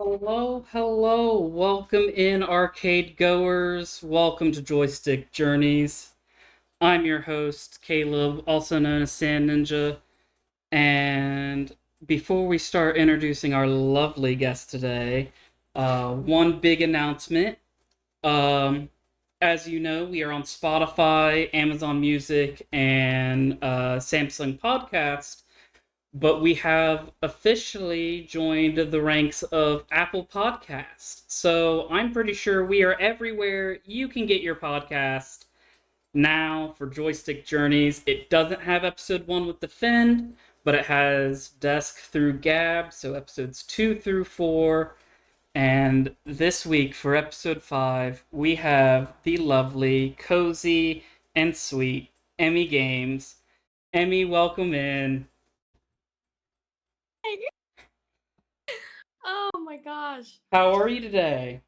Hello, hello. Welcome in, arcade goers. Welcome to Joystick Journeys. I'm your host, Caleb, also known as Sand Ninja. And before we start introducing our lovely guest today, one big announcement. Um, as you know, we are on Spotify, Amazon Music, and Samsung Podcast, but we have officially joined the ranks of Apple Podcasts. So I'm pretty sure we are everywhere you can get your podcast now for Joystick Journeys. It doesn't have episode 1 with Defend, but it has Desk through Gab, so episodes 2 through 4. And this week for episode 5, we have the lovely, cozy, and sweet Emmiigames. Emmii, welcome in. Oh my gosh. How are you today?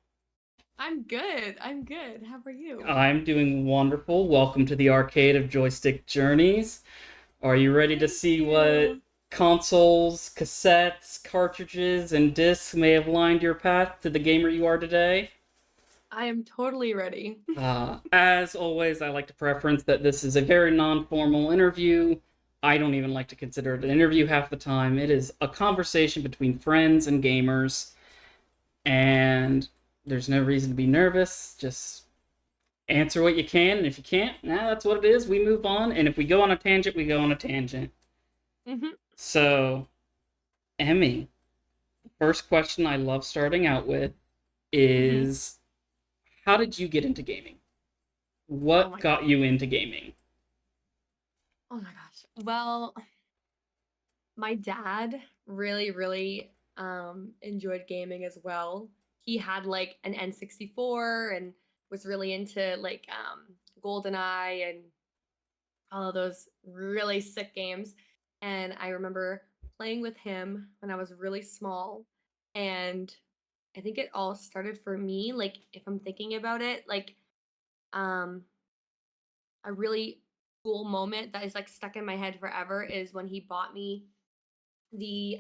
I'm good. I'm good. How are you? I'm doing wonderful. Welcome to the arcade of Joystick Journeys. Are you ready to Thank see what you. consoles, cassettes, cartridges, and discs may have lined your path to the gamer you are today? I am totally ready. As always, I like to preference that this is a very non-formal interview. I don't even like to consider it an interview half the time. It is a conversation between friends and gamers, and there's no reason to be nervous. Just answer what you can, and if you can't, that's what it is. We move on, and if we go on a tangent, we go on a tangent. hmm So, Emmii, the first question I love starting out with hmm is, how did you get into gaming? Oh What my got god. you into gaming? Oh my gosh. Well, my dad really enjoyed gaming as well. He had like an N64 and was really into like GoldenEye and all of those really sick games. And I remember playing with him when I was really small. And I think it all started for me, like if I'm thinking about it, like um a really cool moment that is like stuck in my head forever is when he bought me the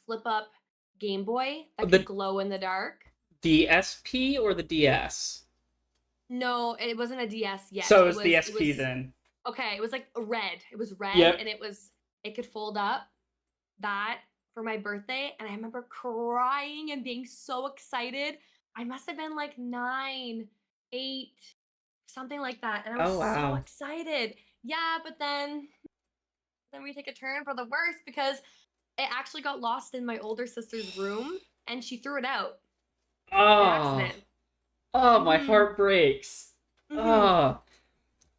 flip up Game Boy that could The glow in the dark. the SP or the DS? No, it wasn't a DS yet. So It it's the was it SP was then. okay, it was like a red. It was red Yep. and it could fold up that for my birthday, and I remember crying and being so excited. I must have been like 9, 8, something like that, and I was Oh so wow. excited. Yeah, but then we take a turn for the worst because it actually got lost in my older sister's room and she threw it out by Oh, accident. oh, my Mhm. heart breaks. Mhm. Oh,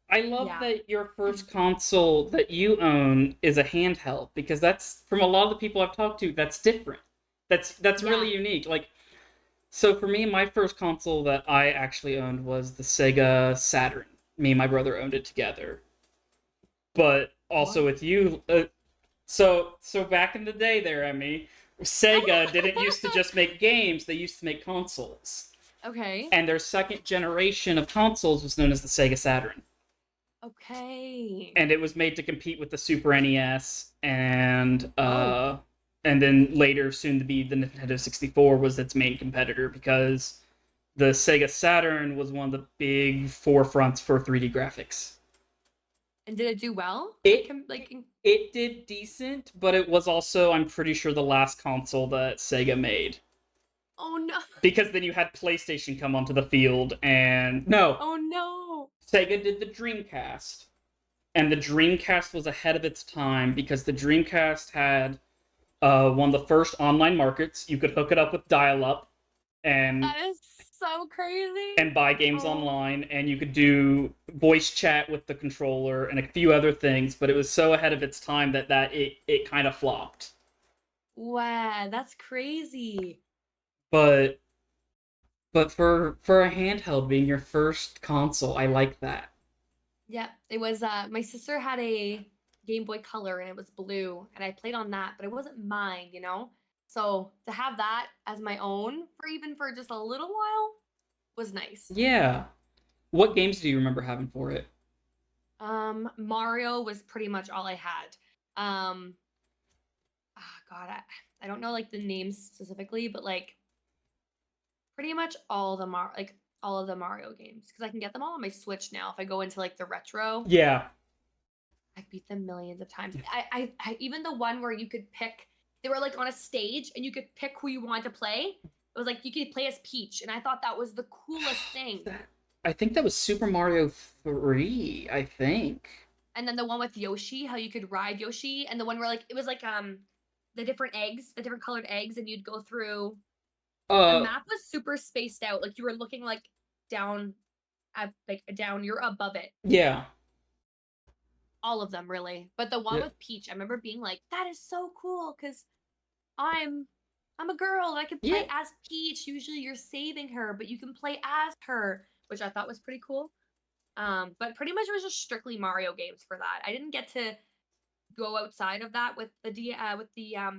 I love Yeah. that your first console that you own is a handheld because that's from a lot of the people I've talked to, that's different. That's Yeah. really unique. Like, so for me, my first console that I actually owned was the Sega Saturn. Me and my brother owned it together. But also What? with you, so back in the day there, Emmy, Sega didn't used to just make games, they used to make consoles. Okay. And their second generation of consoles was known as the Sega Saturn. Okay. And it was made to compete with the Super NES Oh. and then later soon to be the Nintendo 64 was its main competitor because the Sega Saturn was one of the big forefronts for 3D graphics. And did it do well? Like, It like, it did decent, but it was also, I'm pretty sure, the last console that Sega made. oh no. Because then you had PlayStation come onto the field, and no, Oh no. Sega did the Dreamcast, and the Dreamcast was ahead of its time because the Dreamcast had one of the first online markets. You could hook it up with dial-up and That is so crazy. buy games Oh, online, and you could do voice chat with the controller and a few other things. But it was so ahead of its time that it kind of flopped. wow, that's crazy. But for a handheld being your first console, I like that. Yeah, it was my sister had a Game Boy Color and it was blue and I played on that, but it wasn't mine, you know? So to have that as my own for even for just a little while was nice. Yeah. What games do you remember having for it? Mario was pretty much all I had. God, I don't know like the names specifically, but like Pretty much all of the Mario games because I can get them all on my Switch now. If I go into like the retro, Yeah. I've beat them millions of times. I even the one where you could pick. They were like on a stage and you could pick who you wanted to play. It was like you could play as Peach, and I thought that was the coolest thing. That, I think that was Super Mario 3, I think. And then the one with Yoshi, how you could ride Yoshi, and the one where like it was like the different eggs, the different colored eggs, and you'd go through. The Uh, map was super spaced out. Like you were looking like down at like down, you're above it. yeah. All of them really. But the one Yeah. with Peach, I remember being like, that is so cool because I'm I'm a girl and I can Yeah. play as Peach. Usually you're saving her, but you can play as her, which I thought was pretty cool. But pretty much it was just strictly Mario games for that. I didn't get to go outside of that with the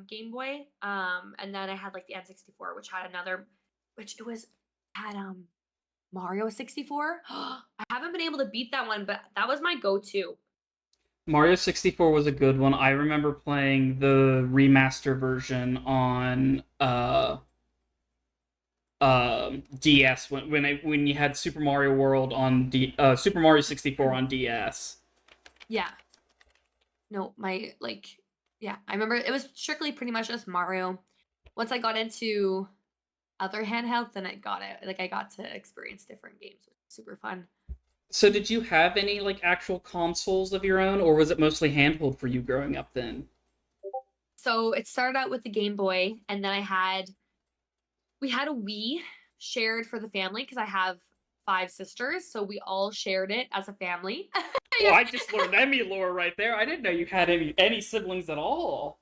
Game Boy. And then I had like the N64, which had another, which it was had Mario 64. I haven't been able to beat that one, but that was my go-to. Mario 64 was a good one. I remember playing the remaster version on DS when you had Super Mario World on Super Mario 64 on DS. Yeah. No, my like yeah, I remember it was strictly pretty much just Mario. Once I got into other handhelds, then I got it. Like I got to experience different games, which was super fun. So did you have any like actual consoles of your own, or was it mostly handheld for you growing up then? So it started out with the Game Boy, and then we had a Wii shared for the family because I have 5 sisters, so we all shared it as a family. Well, I just learned Emmii lore right there. I didn't know you had any siblings at all.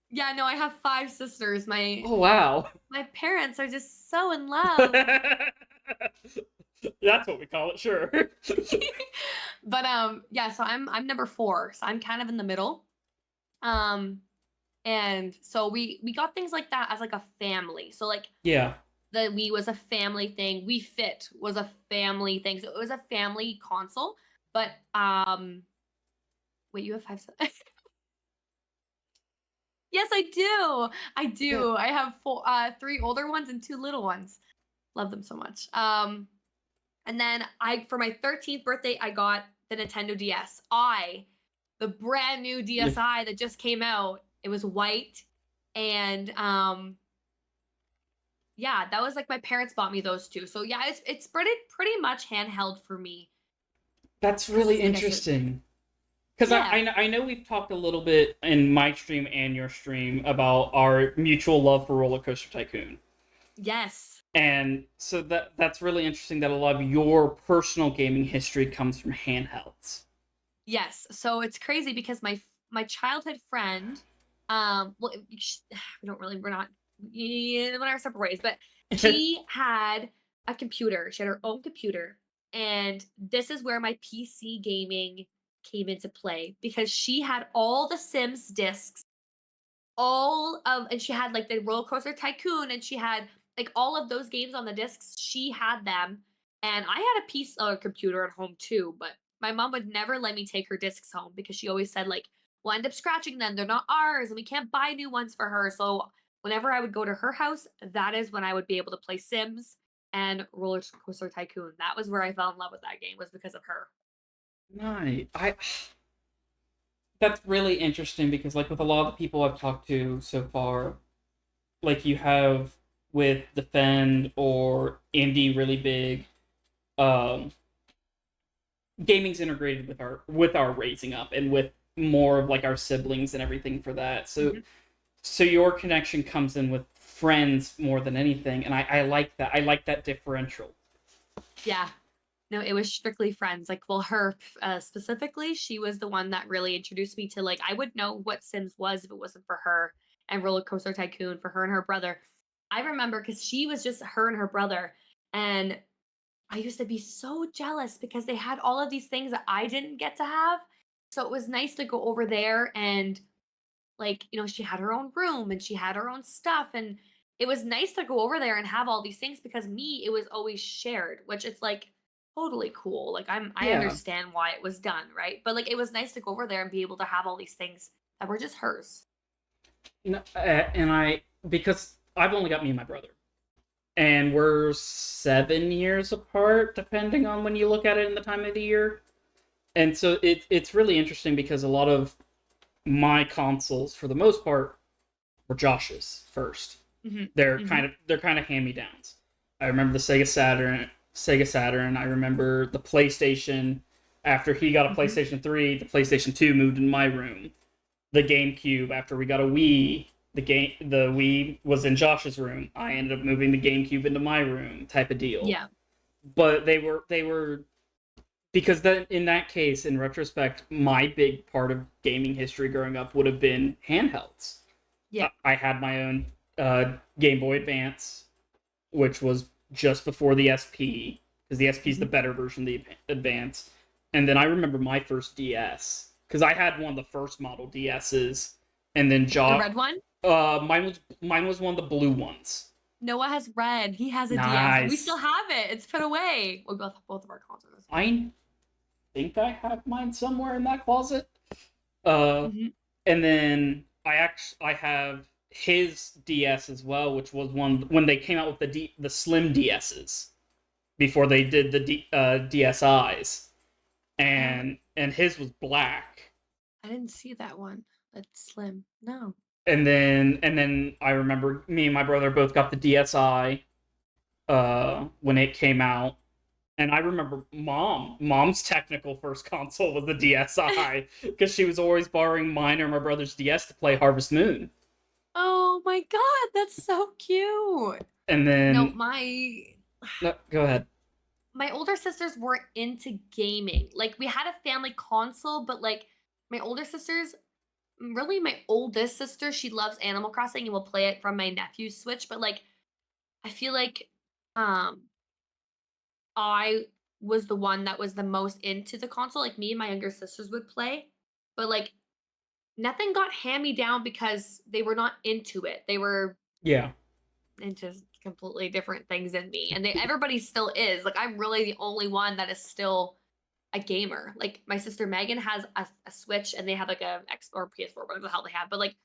Yeah, no, I have 5 sisters. My Oh wow. my parents are just so in love. That's what we call it, sure. But yeah, so I'm number 4, so I'm kind of in the middle. Um and so we got things like that as like a family. So like Yeah. the Wii was a family thing. We Fit was a family thing. So it was a family console. But wait, you have 5 Yes, I do. I Yeah. do. I have 3 older ones and 2 little ones. Love them so much. And then I for my 13th birthday I got the Nintendo DSi, the brand new Yeah. DSi that just came out. It was white and yeah, that was like my parents bought me those two. So yeah, it's pretty much handheld for me That's cuz really like I said, interesting. Because yeah. I know we've talked a little bit in my stream and your stream about our mutual love for Roller Coaster Tycoon. Yes. And so that's really interesting that a lot of your personal gaming history comes from handhelds. Yes. So it's crazy because my childhood friend, well, we don't really, we're not, yeah, we're our separate ways, but she had a computer. She had her own computer, and this is where my PC gaming came into play because she had all the Sims discs, all of, and she had like the Roller Coaster Tycoon, and she had like all of those games on the discs. She had them, and I had a piece of a computer at home too. But my mom would never let me take her discs home because she always said like, "We'll end up scratching them. They're not ours, and we can't buy new ones for her." So whenever I would go to her house, that is when I would be able to play Sims and Roller Coaster Tycoon. That was where I fell in love with that game was because of her. Nice. I That's really interesting because like with a lot of the people I've talked to so far, like you have with Defend or Indie really big, um gaming's integrated with our raising up and with more of like our siblings and everything for that. So Mhm. so your connection comes in with friends more than anything, and I like that. I like that differential. Yeah. No, it was strictly friends. Like, well, her specifically, she was the one that really introduced me to like I would know what Sims was if it wasn't for her and Roller Coaster Tycoon for her and her brother. I remember because she was just her and her brother, and I used to be so jealous because they had all of these things that I didn't get to have. So it was nice to go over there and like, she had her own room and she had her own stuff, and it was nice to go over there and have all these things because me, it was always shared, which it's like totally cool. Like I Yeah, understand why it was done, right? But like it was nice to go over there and be able to have all these things that were just hers. and I because I've only got me and my brother, and we're 7 years apart, depending on when you look at it in the time of the year. And so it's really interesting because a lot of my consoles, for the most part, were Josh's first. Mhm. They're kind of hand-me-downs. I remember the Sega Saturn. I remember the PlayStation. After he got a Mhm. PlayStation 3, the PlayStation 2 moved in my room. The GameCube. After we got a Wii, the Wii was in Josh's room. I ended up moving the GameCube into my room, type of deal. Yeah. But they were because then in that case, in retrospect, my big part of gaming history growing up would have been handhelds. Yeah. I had my own Game Boy Advance, which was just before the SP, because the SP is the Mhm. better version of the Advance. And then I remember my first DS, because I had one of the first model DSs, and then The red one? mine was one of the blue ones. Noah has red. He has a DS. We still Nice. have it. It's put away. We both of our consoles. I think I have mine somewhere in that closet. Uh, Mhm. and then I have his DS as well, which was one when they came out with the slim DSs before they did the DSIs, Oh, and his was black. I didn't see that one. That's slim. No. And then I remember me and my brother both got the DSi when it came out. And I remember mom's technical first console was the DSi because she was always borrowing mine or my brother's DS to play Harvest Moon. Oh my god, that's so cute. And No, then my no, go ahead. my older sisters weren't into gaming. Like we had a family console, but like my older sisters, really my oldest sister, she loves Animal Crossing and will play it from my nephew's Switch, but like I feel like um I was the one that was the most into the console. Like me and my younger sisters would play, but like nothing got hand me down because they were not into it. They were Yeah. into completely different things than me, and everybody still is. Like I'm really the only one that is still a gamer. Like my sister Megan has a Switch, and they have like a X or PS4, whatever the hell they have. But like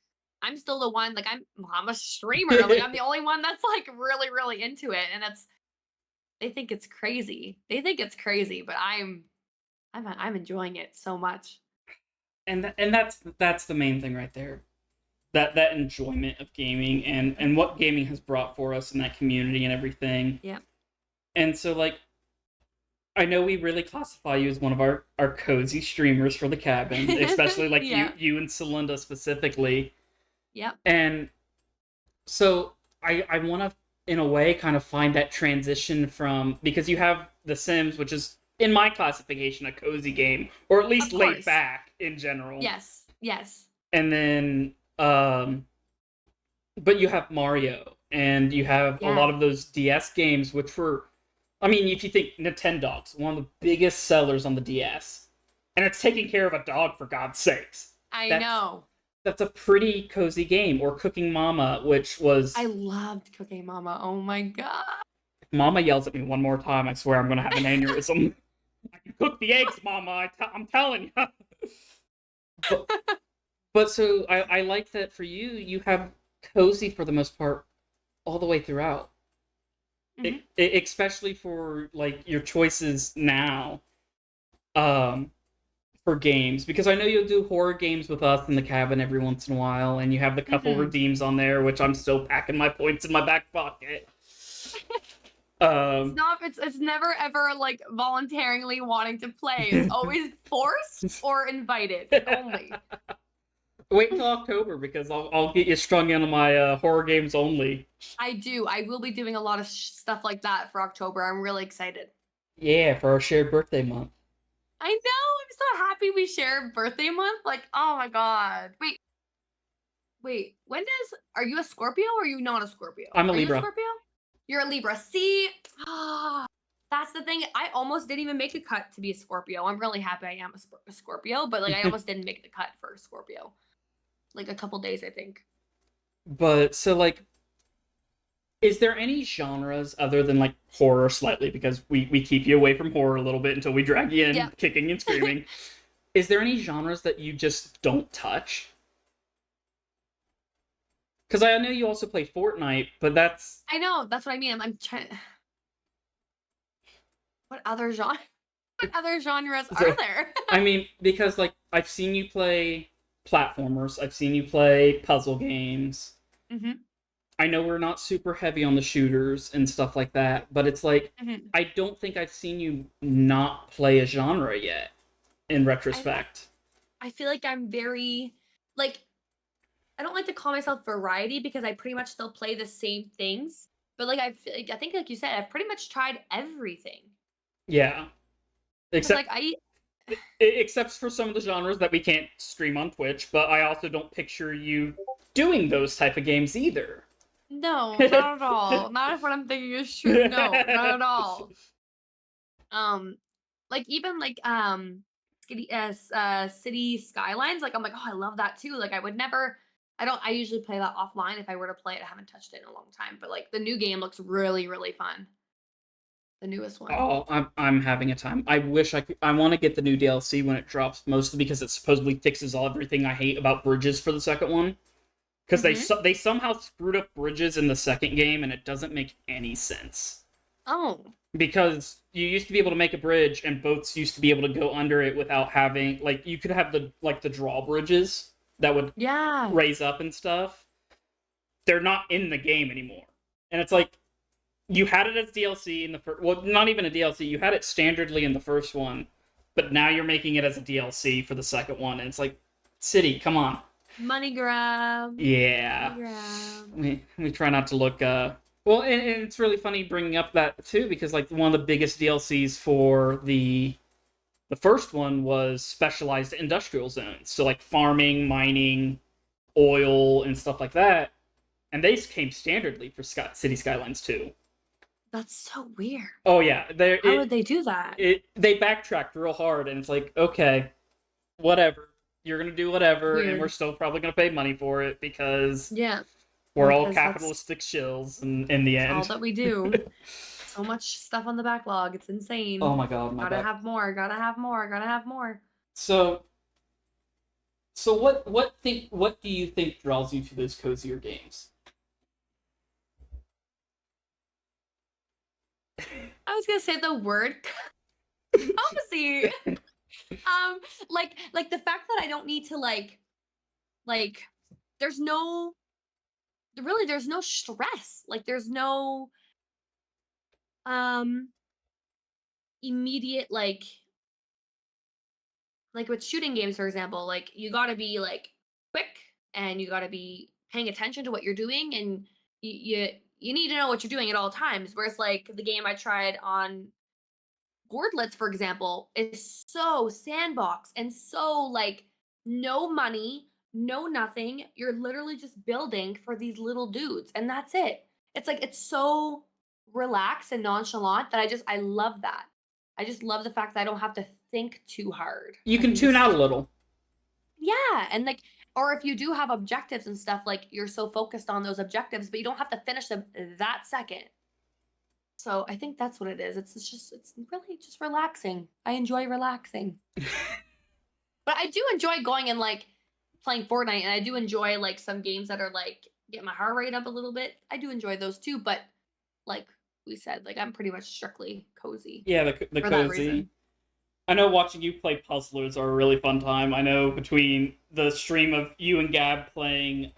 I'm still the one. Like I'm a streamer. Like I'm the only one that's like really really into it, and that's they think it's crazy. They think it's crazy, but I'm enjoying it so much. And that's the main thing right there. That enjoyment of gaming and what gaming has brought for us in that community and everything. Yeah. And so like I know we really classify you as one of our cozy streamers for the cabin, especially like Yeah. you and Celinda specifically. Yep. And so I want to in a way kind of find that transition from because you have The Sims, which is in my classification a cozy game or at least Of laid course. back in general. Yes. Yes. And then but you have Mario and you have a Yeah. lot of those DS games which were I mean if you think Nintendogs, one of the biggest sellers on the DS. And it's taking care of a dog for God's sakes. I That's know. that's a pretty cozy game. Or Cooking Mama, which was I loved Cooking Mama. Oh my god. if Mama yells at me one more time, I swear I'm gonna have an aneurysm. I can cook the eggs, Mama. I'm telling you. but but so I like that for you. You have cozy for the most part all the way throughout. Mhm. Especially for like your choices now. Um, for games because I know you'll do horror games with us in the cabin every once in a while, and you have the couple Mhm. redeems on there, which I'm still packing my points in my back pocket. It's Um, not it's never ever like voluntarily wanting to play. It's always forced or invited only. wait until October because I'll get you strung in on my horror games only. I do. I will be doing a lot of stuff like that for October. I'm really excited. Yeah, for our shared birthday month. I know. I'm so happy we share birthday month. Like, oh my god. Wait. When does are you a Scorpio or are you not a Scorpio? I'm a Are you a Libra. Scorpio? You're a Libra. See, that's the thing. I almost didn't even make the cut to be a Scorpio. I'm really happy I am a Scorpio, but like I almost didn't make the cut for a Scorpio. Like a couple days, I think. But so like is there any genres other than like horror slightly because we keep you away from horror a little bit until we drag you in Yep. kicking and screaming. Is there any genres that you just don't touch? Because I know you also play Fortnite, but that's I know, that's what I mean. I'm trying. What other genre? What other genres are so. there? I mean, because like I've seen you play platformers, I've seen you play puzzle games. hmm I know we're not super heavy on the shooters and stuff like that, but it's like hmm I don't think I've seen you not play a genre yet in I retrospect. I feel like I'm very like I don't like to call myself variety because I pretty much still play the same things. But like I think like you said, I've pretty much tried everything. Yeah. Cause Except like I except for some of the genres that we can't stream on Twitch, but I also don't picture you doing those type of games either. no, not at all. Not if what I'm thinking is true. No, not at all. Um, like even like city skylines. Like I'm like, oh, I love that too. Like I would never. I don't. I usually play that offline. If I were to play it, I haven't touched it in a long time. But like the new game looks really, really fun. The newest one. Oh, I'm having a time. I wish I could. I want to get the new DLC when it drops, mostly because it supposedly fixes everything I hate about bridges for the second one. Because Mm-hmm. they somehow screwed up bridges in the second game, and it doesn't make any sense. Oh, Because you used to be able to make a bridge, and boats used to be able to go under it without having like you could have the drawbridges that would yeah. raise up and stuff. They're not in the game anymore, and it's like you had it as DLC in the first. Well, not even a DLC. You had it standardly in the first one, but now you're making it as a DLC for the second one, and it's like, City, come on. Money grab. Yeah, Money grab. we try not to look. Well, and it's really funny bringing up that too because like one of the biggest DLCs for the first one was specialized industrial zones, so like farming, mining, oil, and stuff like that, and they came standardly for City Skylines too. That's so weird. Oh yeah, How would they do that? they backtracked real hard, and it's like, okay, whatever, you're gonna do whatever, and we're Weird. still probably gonna pay money for it because Yeah. we're Well, all because capitalistic shills in the that's all end. that we do. So much stuff on the backlog. It's Oh insane. my god, my Gotta back. have more. Gotta have more. Gotta have more. So what do you think draws you to those cozier games? I was gonna say the word cozy. Um, like the fact that I don't need to like there's no really there's no stress. Like there's no um immediate like with shooting games, for example, like you gotta be like quick and you gotta be paying attention to what you're doing and you need to know what you're doing at all times. Whereas like the game I tried on Gordlets, for example, is so sandbox and so like no money, no nothing. You're literally just building for these little dudes, and that's it. It's like it's so relaxed and nonchalant that I love that. I just love the fact that I don't have to think too hard. You I can can tune out a just little. yeah, and like or if you do have objectives and stuff, like you're so focused on those objectives, but you don't have to finish them that second. So I think that's what it is. It's just it's really just relaxing. I enjoy relaxing. But I do enjoy going and like playing Fortnite and I do enjoy like some games that are like get my heart rate up a little bit. I do enjoy those too, but like we said, like I'm pretty much strictly cozy Yeah, the for that cozy. reason. I know watching you play puzzlers are a really fun time. I know between the stream of you and Gab playing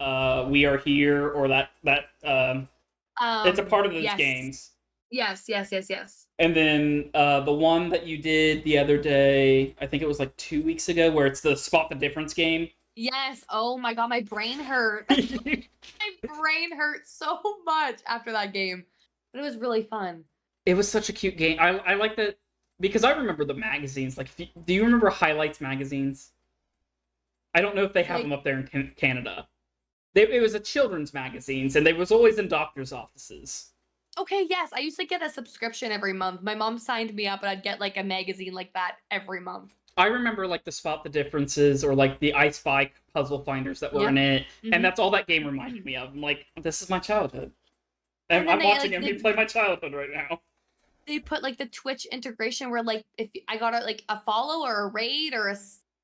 We Are Here or that it's a part of those Yes. games. Yes, yes, yes, yes. And then the one that you did the other day, I think it was like 2 weeks ago, where it's the spot the difference game. Yes. Oh my god, my brain hurt. It My brain hurt so much after that game. But it was really fun. was such a cute game. I like that because I remember the magazines. Like, do you remember Highlights magazines? I don't know if they have them Like up there in Canada. It was a children's magazines, and they was always in doctors' offices. okay, yes, I used to get a subscription every month. My mom signed me up and I'd get like a magazine like that every month. I remember like the spot the differences or like the I Spy puzzle finders that were in Yep. it, and Mhm. that's all that game reminded me of. I'm like, this is my childhood. And then I'm watching him play my childhood right now. they put like the Twitch integration where like if I got like a follow or a raid or a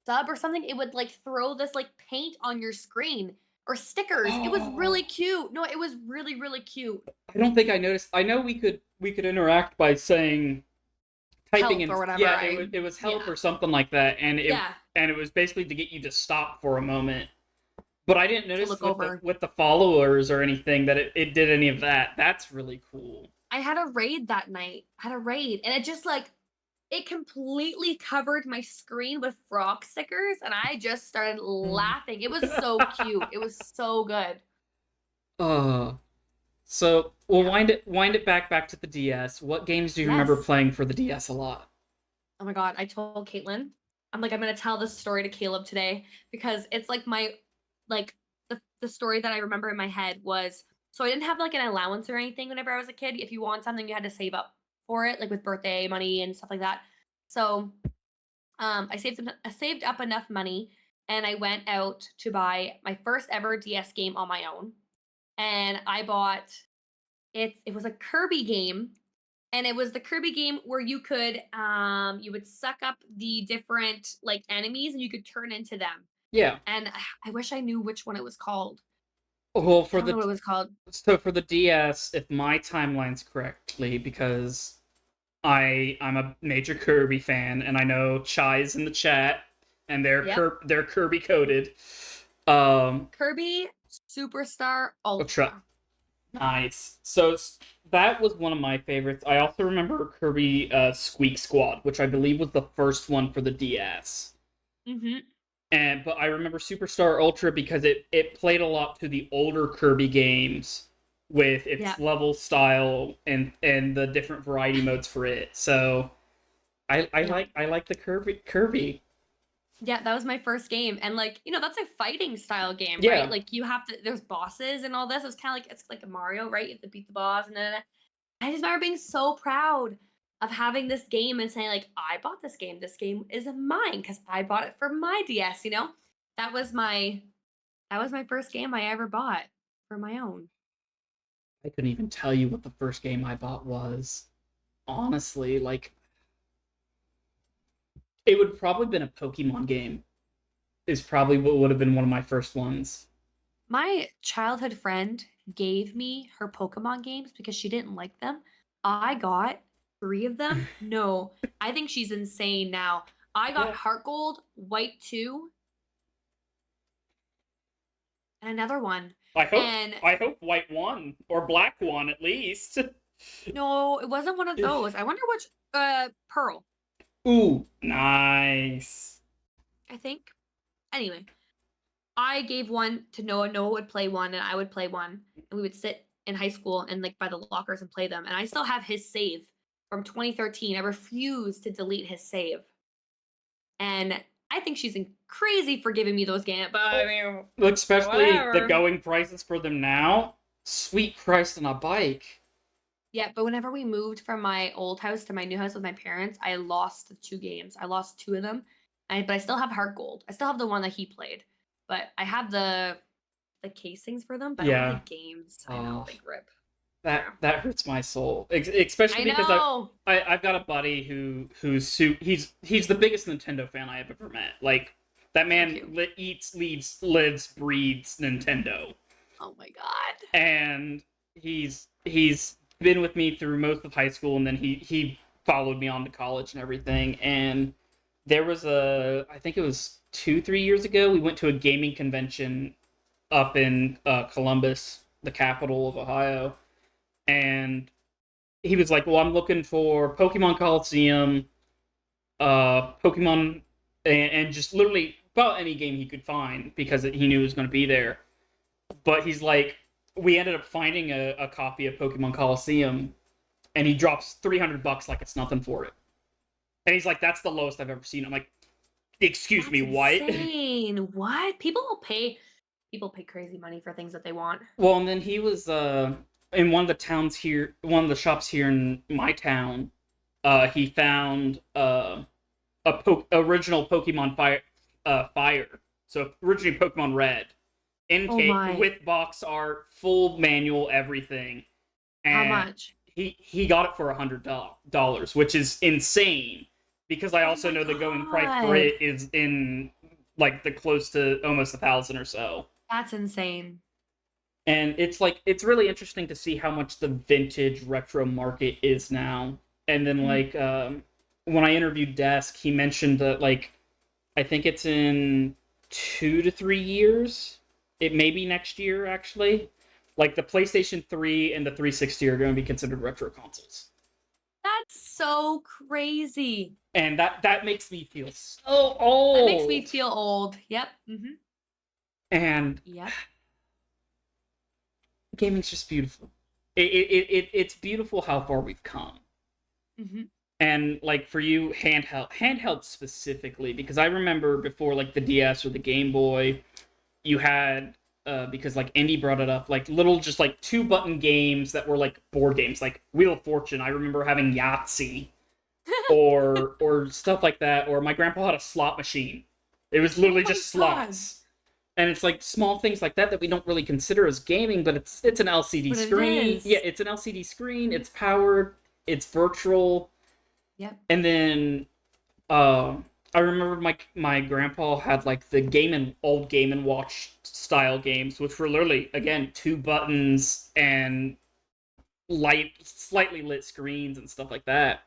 sub or something, it would like throw this like paint on your screen. or stickers. It was really Oh, cute. No, it was really, really cute. I don't think I noticed. I know we could interact by saying typing Help in, or whatever, yeah, right? it was help Yeah. or something like that, Yeah. and it was basically to get you to stop for a moment. But I didn't To notice look with the over. followers or anything that it did any of that. That's really cool. I had a raid that night. I had a raid, and it just like it completely covered my screen with frog stickers, and I just started laughing. It was so cute. It was so good. uh so we'll Yeah. wind it back to the DS. What games do you remember Yes. playing for the DS a lot? Oh my god, I told Caitlin. I'm like, I'm gonna tell this story to Caleb today because it's like my like the story that I remember in my head was so I didn't have like an allowance or anything whenever I was a kid. If you want something, you had to save up for it, like with birthday money and stuff like that. So I saved up enough money and I went out to buy my first ever DS game on my own. And I bought it was a Kirby game, and it was the Kirby game where you would suck up the different like enemies and you could turn into them. Yeah. And I wish I knew which one it was called. Well, I don't know what it was called. for the DS, if my timeline's correctly, because I'm a major Kirby fan, and I know Chai's in the chat, and Yep. They're Kirby coded. Um, Kirby Superstar Ultra, Ultra. nice. So that was one of my favorites. I also remember Kirby Squeak Squad, which I believe was the first one for the DS. Mhm. And but I remember Superstar Ultra because it played a lot to the older Kirby games with its Yep. level style and the different variety modes for it. So Yep. I like the Kirby. Yeah, that was my first game. And like, that's a fighting style game, right? Yeah, Like there's bosses and all this. It's kind of like it's like a Mario, right? You have to beat the boss and then I just remember being so proud of having this game and saying like, I bought this game. This game is mine because I bought it for my DS. That was my that was my first game I ever bought for my own. I couldn't even tell you what the first game I bought was. Honestly, like it would probably been a Pokemon game. Is probably what would have been one of my first ones. My childhood friend gave me her Pokemon games because she didn't like them. I got 3 of them. No, I think she's insane now. I got Yeah, Heart Gold, White 2, and another one. And I hope white won or black won at least. no, it wasn't one of those. I wonder which Pearl, Ooh, nice. I think. Anyway, I gave one to Noah. Noah would play one and I would play one. And we would sit in high school and like by the lockers and play them. And I still have his save from 2013. I refuse to delete his save. And I think she's crazy for giving me those games. But I Well, mean, especially the whatever. going prices for them now. Sweet Christ on a bike. Yeah, but whenever we moved from my old house to my new house with my parents, I lost the 2 games. I lost 2 of them. But I still have Heart Gold. I still have the one that he played. But I have the casings for them, but I don't have the Yeah. games. I know, Oh, big rip. Yeah. that hurts my soul. Especially I because know. I've got a buddy he's the biggest Nintendo fan I have ever met. Like that So man cute. eats, lives, breathes Nintendo, Oh my god. and he's been with me through most of high school, and then he followed me on to college and everything. And there was I think it was 2 3 years ago, we went to a gaming convention up in Columbus, the capital of Ohio, and he was like, "Well, I'm looking for Pokemon Coliseum, Pokemon, and just literally about any game he could find because he knew it was going to be there." But he's like, we ended up finding a copy of Pokemon Coliseum, and he drops $300 like it's nothing for it. And he's like, "That's the lowest I've ever seen." I'm like, "Excuse That's me, what?" insane. What? People pay crazy money for things that they want. Well, and then he was in one of the shops here in my town. He found original Pokemon Fire. So originally Pokemon Red, Oh my. with box art, full manual, everything, How and much? he got it for $100, which is insane. Because I Oh also my know the going price for god. it is in like the close to almost 1,000 or so. That's insane. And it's really interesting to see how much the vintage retro market is now. And then Mhm. when I interviewed Desk, he mentioned that I think it's in 2 to 3 years. It may be next year actually. Like the PlayStation 3 and the 360 are going to be considered retro consoles. That's so crazy. And that makes me feel so That makes me old. feel old. Yep. Mhm. And Yep. gaming's just beautiful. It's beautiful how far we've come. Mhm. And like for you, handheld specifically, because I remember before like the DS or the Game Boy, you had because like Andy brought it up, like little just like 2 button games that were like board games, like Wheel of Fortune. I remember having Yahtzee or stuff like that. Or my grandpa had a slot machine. It was Oh literally my just god. slots. And it's like small things like that that we don't really consider as gaming, but it's an LCD But it screen. Yeah, is. it's an LCD screen. Mhm. It's powered. It's virtual. Yep. And then uh, I remember my grandpa had like the old Game and Watch style games, which were literally again 2 buttons and slightly lit screens and stuff like that,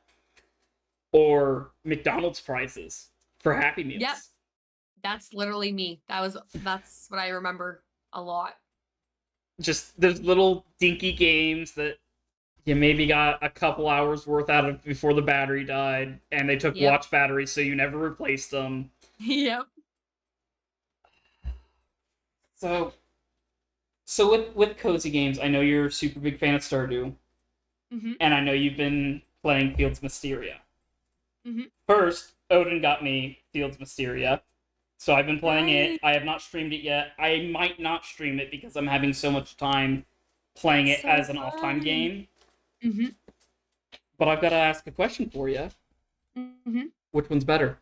or McDonald's prizes for Happy Yep. Meals. That's literally me. That's what I remember a lot. Just there's little dinky games that you maybe got a couple hours worth out of before the battery died, and they took Yep. watch batteries, so you never replaced them. Yep. So so with cozy games, I know you're a super big fan of Stardew, Mhm. and I know you've been playing Fields Mysteria. Mhm. First, Odin got me Fields Mysteria, so I've been playing it. Nice. I have not streamed it yet. I might not stream it because I'm having so much time playing That's it so as an off-time fun. game. Mhm. But I've got to ask a question for you. Mhm. Which one's better?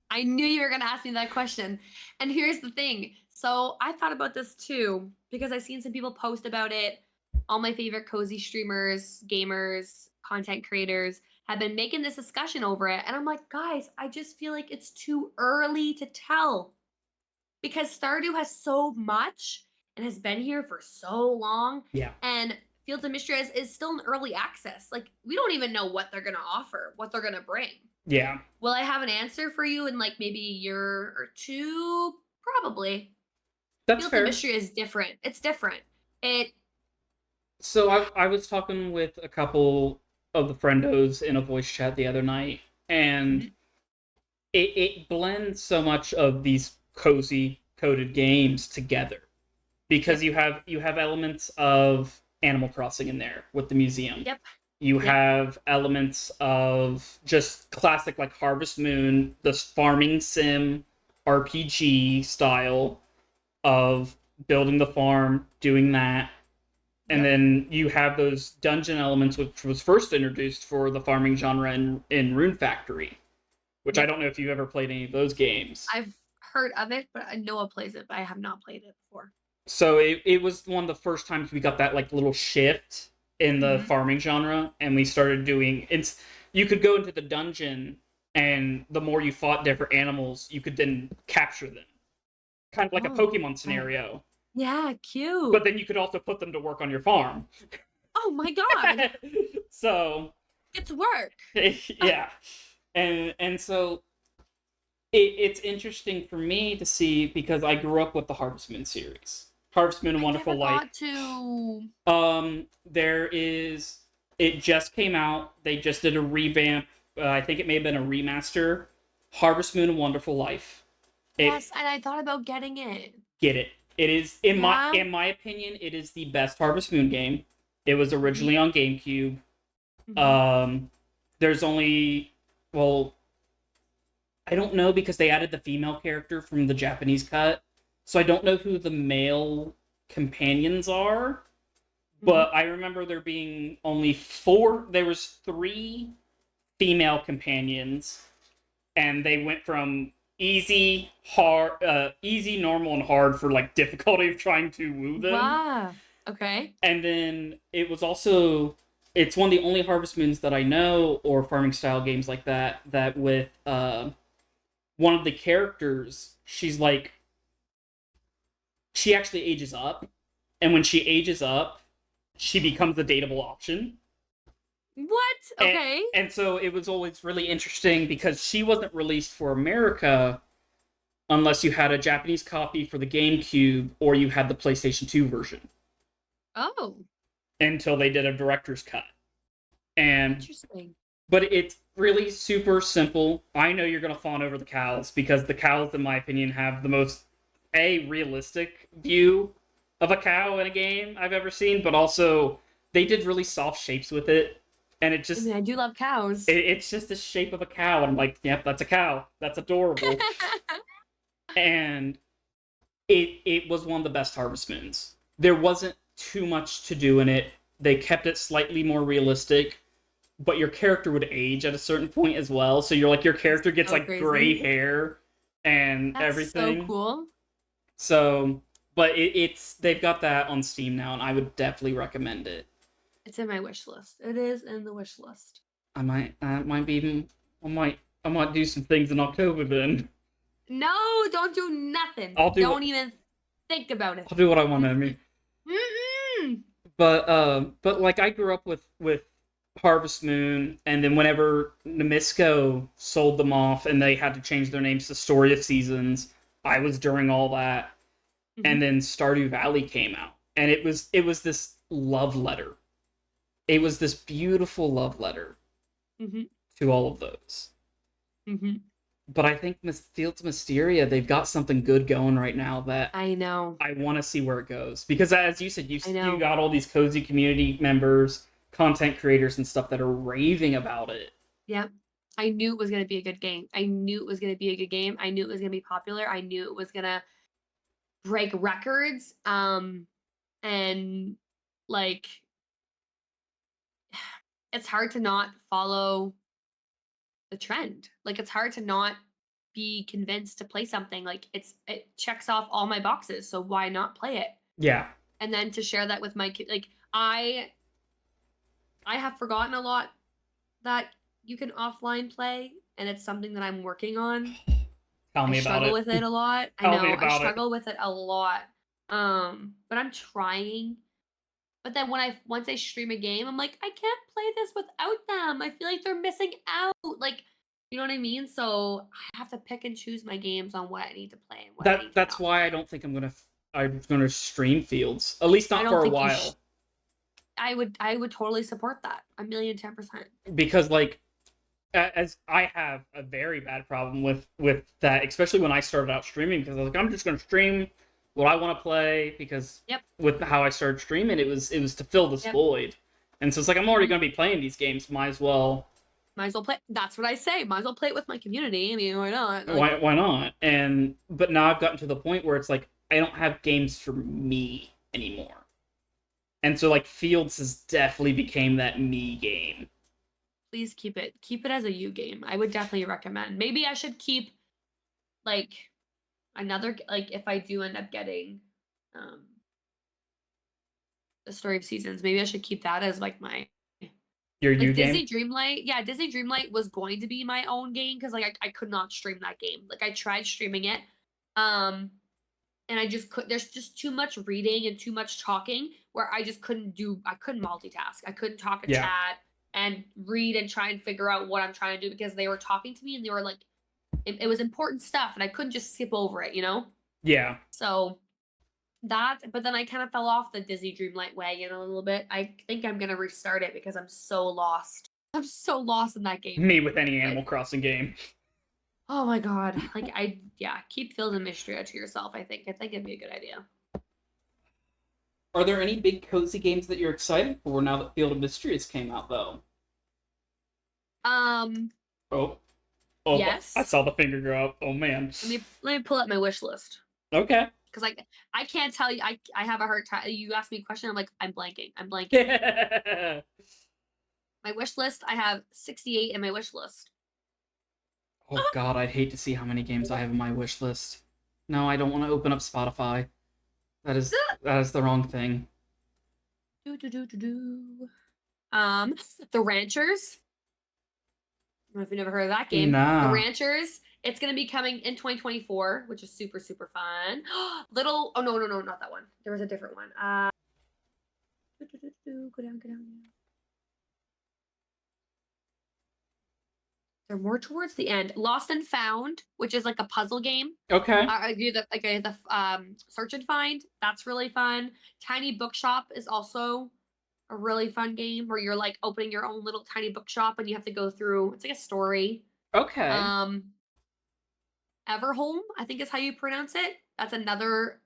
I knew you were going to ask me that question. And here's the thing. So I thought about this too because I've seen some people post about it. All my favorite cozy streamers, gamers, content creators have been making this discussion over it. And I'm like, guys, I just feel like it's too early to tell because Stardew has so much and has been here for so long. Yeah. And Fields of Mistria is still in early access. Like, we don't even know what they're going to offer, what they're going to bring. Yeah. Will I have an answer for you in like maybe a year or two? Probably. That's Fields of fair. Mystery is different. It's different. It So I was talking with a couple of the friendos in a voice chat the other night, and Mhm. it blends so much of these cozy coded games together because Yep. you have elements of Animal Crossing in there with the museum. Yep. You Yep. have elements of just classic like Harvest Moon, this farming sim RPG style of building the farm, doing that. And Yep. then you have those dungeon elements, which was first introduced for the farming genre in Rune Factory, which I Yep. don't know if you've ever played any of those games. I've heard of it, but Noah plays it, but I have not played it before. So it was one of the first times we got that like little shift in the Hmm. farming genre, and we started doing it's you could go into the dungeon, and the more you fought different animals, you could then capture them, kind of like a Oh, Pokemon okay. scenario. Yeah, But cute. then you could also put them to work on your farm. Oh my god. So It's work. yeah, and so it's interesting for me to see because I grew up with the Harvest Moon series, Harvest Moon: A I never Wonderful Life. got to. There is. It just came out. They just did a revamp. I think it may have been a remaster. Harvest Moon: A Wonderful Life. It Yes, and I thought about getting it. get it. It is in my Yeah. in my opinion, it is the best Harvest Moon game. It was Hmm. originally on GameCube. Hmm. Um, there's only well, I don't know because they added the female character from the Japanese cut, so I don't know who the male companions are. Hmm. But I remember there being only four. There was three female companions, and they went from easy, normal, and hard for like difficulty of trying to woo them. Wow. Okay. And then it was also it's one of the only Harvest Moons that I know or farming style games like that with one of the characters she's like she actually ages up, and when she ages up, she becomes a dateable option. What? And, Okay. and so it was always really interesting because she wasn't released for America unless you had a Japanese copy for the GameCube or you had the PlayStation 2 version Oh, until they did a director's cut. And interesting. but it's really super simple. I know you're gonna fawn over the cows because the cows, in my opinion, have the most realistic view of a cow in a game I've ever seen, but also they did really soft shapes with it, and I mean, I do love cows. it's just the shape of a cow, and I'm like, yep, that's a cow. That's adorable, and it was one of the best Harvest Moons. There wasn't too much to do in it. They kept it slightly more realistic, but your character would age at a certain point as well. So you're like your That's character gets so like gray crazy. hair and That's so everything. cool. So, but it's they've got that on Steam now, and I would definitely recommend it. It's in my wish list. It is in the wish list. Might be even, I might do some things in October then. No, don't do nothing. I'll do Don't what even think about it. I'll do what I want, Emmii. Mm-mm. But like I grew up with Harvest Moon, and then whenever Namisco sold them off and they had to change their names to Story of Seasons, I was during all that. Mm-hmm. And then Stardew Valley came out, and it was this love letter. It was this beautiful love letter Mm-hmm. to all of those. Mm-hmm. But I think Fields of Mysteria, they've got something good going right now that I know. I want to see where it goes. Because as you said, I you know. got all these cozy community members, content creators, and stuff that are raving about it. Yep. I knew it was going to be a good game. I knew it was going to be a good game. I knew it was going to be popular. I knew it was going to break records. And like it's hard to not follow the trend. Like it's hard to not be convinced to play something. Like it checks off all my boxes, so why not play it? Yeah, And then to share that with my kid, like I have forgotten a lot that you can offline play, and it's something that I'm working on. tell I me about struggle it. with it a lot. I Tell me know I about it. struggle with it a lot. But I'm trying. But then once I stream a game, I'm like, I can't play this without them. I feel like they're missing out. Like, you know what I mean? So I have to pick and choose my games on what I need to play and what I need to That's not why play. I don't think I'm gonna stream Fields. At least I not for don't a think you while. I would totally support that. 1,010,000%. Because like as I have a very bad problem with that, especially when I started out streaming, because I was like, I'm just gonna stream what I want to play, because Yep. with how I started streaming, it was to fill this Yep. void. And so it's like I'm already Mhm. gonna be playing these games, might as well Might as well play. That's what I say. Might as well play it with my community. I mean, why not? Like, why not? And but now I've gotten to the point where it's like I don't have games for me anymore. And so like Fields has definitely became that me game. please keep it as a you game. I would definitely recommend. Maybe I should keep like like if I do end up getting um the Story of Seasons, maybe I should keep that as like my Your you like game? Disney Dreamlight. Yeah, Disney Dreamlight was going to be my own game because like I could not stream that game. Like I tried streaming it. Um and I just could there's just too much reading and too much talking where I couldn't multitask. I couldn't talk to Yeah. chat and read and try and figure out what I'm trying to do because they were talking to me and they were like it was important stuff and I couldn't just skip over it, you know? Yeah. So that, but then I kind of fell off the Disney Dreamlight wagon a little bit. I think I'm gonna restart it because I'm so lost. I'm so lost in that game. Me with any But Animal Crossing game. oh my god, like yeah, keep Field and Mistria to yourself. I think it'd be a good idea. Are there any big cozy games that you're excited for now that Field of Mysteries came out, though? Um, Oh, oh, I yes. saw the finger go up. Oh man. Let me pull up my wish list Okay. because I can't tell you. I have a hard time. You ask me a question, I'm like I'm blanking. I'm blanking. My wish list. I have 68 in my wish list. Oh god, I'd hate to see how many games I have in my wish list. No, I don't want to open up Spotify. That is the wrong thing. Do do do do do. The Ranchers. I don't know if you've never heard of that game. The Nah. Ranchers It's gonna be coming in 2024, which is super, super fun. Oh, no, no, no, not that one. There was a different one. Go down, go down. They're more towards the end. Lost and Found, which is like a puzzle game. Okay. I do the search and find. That's really fun. Tiny Bookshop is also a really fun game where you're like opening your own little tiny bookshop and you have to go through. It's like a story. Okay. Um, Everhome, I think is how you pronounce it. That's another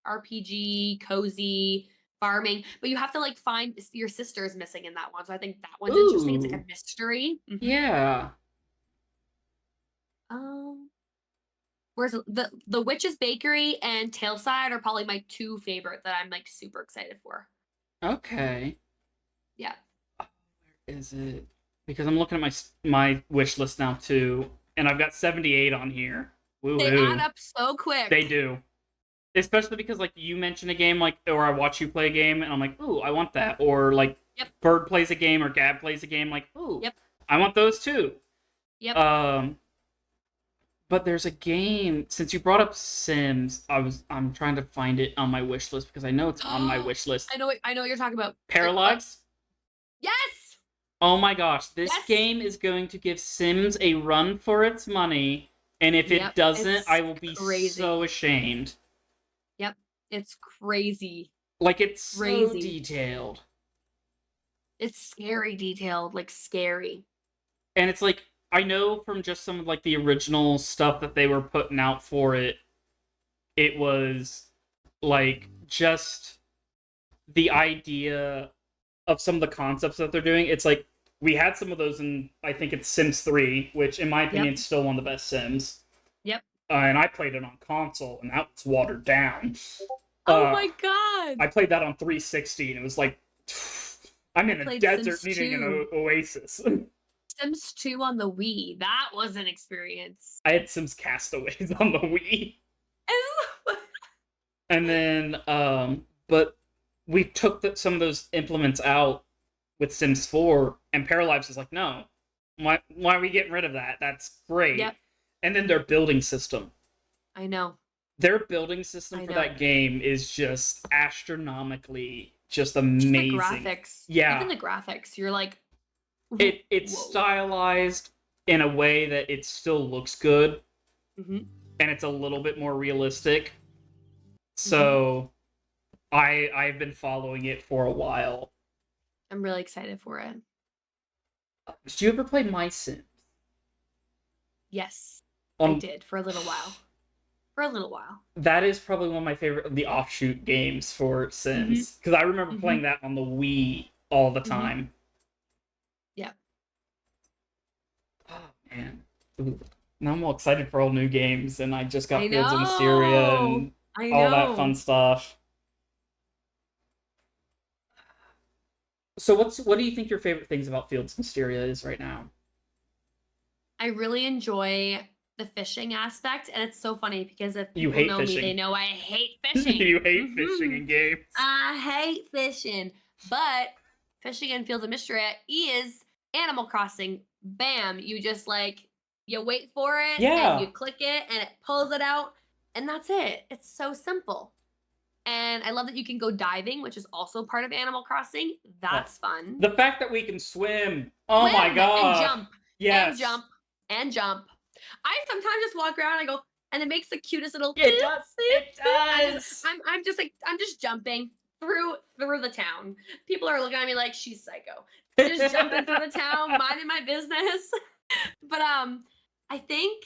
RPG, cozy farming, but you have to like find your sister is missing in that one. So I think that one's interesting. It's like Ooh. a mystery. Yeah. Um, Whereas the Witch's Bakery and Tailside are probably my two favorite that I'm like super excited for. Okay. Yeah, Where is it? Because I'm looking at my wish list now too, and I've got 78 on here. they add Woohoo. up so They quick. do. Especially because like you mention a game like or I watch you play a game and I'm like, "Ooh, I want that." Or like Yep, Bird plays a game or Gab plays a game like, "Ooh, yep, I want those too." yep. Um but there's a game since you brought up Sims, I'm trying to find it on my wish list because I know it's on my wish list. I know what you're talking about. What? Paralives? Yes, Oh my gosh, this yes. game is going to give Sims a run for its money, and if it Yep, doesn't, I it's will be so crazy. ashamed. Yep, it's crazy, Like it's so crazy. detailed. It's scary detailed, like scary. And it's like I know from just some of like the original stuff that they were putting out for it, it was like just the idea of some of the concepts that they're doing. It's like we had some of those in I think it's Sims 3, which in my opinion Yep, is still one of the best Sims. yep. And I played it on console, and that was watered down. Oh Uh, my god. I played that on 360, and it was like I'm I in a played desert Sims needing an 2. oasis. Sims 2 on the Wii. That was an experience. I had Sims Castaways on the Wii. Ooh. And then but we took some of those implements out with Sims 4, and Paralives is like, no, why are we getting rid of that? That's great. Yep, And then I know. their building system I for know. that game is just astronomically just Just the amazing. graphics. Even Yeah, the graphics. You're like, it's whoa. stylized in a way that it still looks good, Hmm. and it's a little bit more realistic. Hmm. So I've been following it for a while. I'm really excited for it. Did you ever play My Sims? Yes, I Um, did for a little while. For a little while. that is probably one of my favorite of the offshoot games for Hmm. Sims because I remember Hmm. playing that on the Wii all the Hmm. time. Yeah. Oh man, ooh. Now I'm all excited for all new games, and I just I got Fields of Mysteria know. and I all that fun know. stuff. So what do you think your favorite things about Fields of Mysteria is right now? I really enjoy the fishing aspect, and it's so funny because if You people hate know me, they fishing. know I hate fishing. You hate fishing Hmm. in games. I hate fishing, but fishing in Fields of Mistria is Animal Crossing. Bam! You just like you wait for it and Yeah. you click it and it pulls it out, and that's it. It's so simple. And I love that you can go diving, which is also part of Animal Crossing. Oh. That's fun. The fact that we can swim. Oh my Swim and god. jump and Yes. jump and jump. I sometimes just walk around and I go, and it makes the cutest little boop, It does. boop, It boop. does. I'm just like I'm just jumping through the town. People are looking at me like she's psycho. Just jumping through the town, minding my business. But I think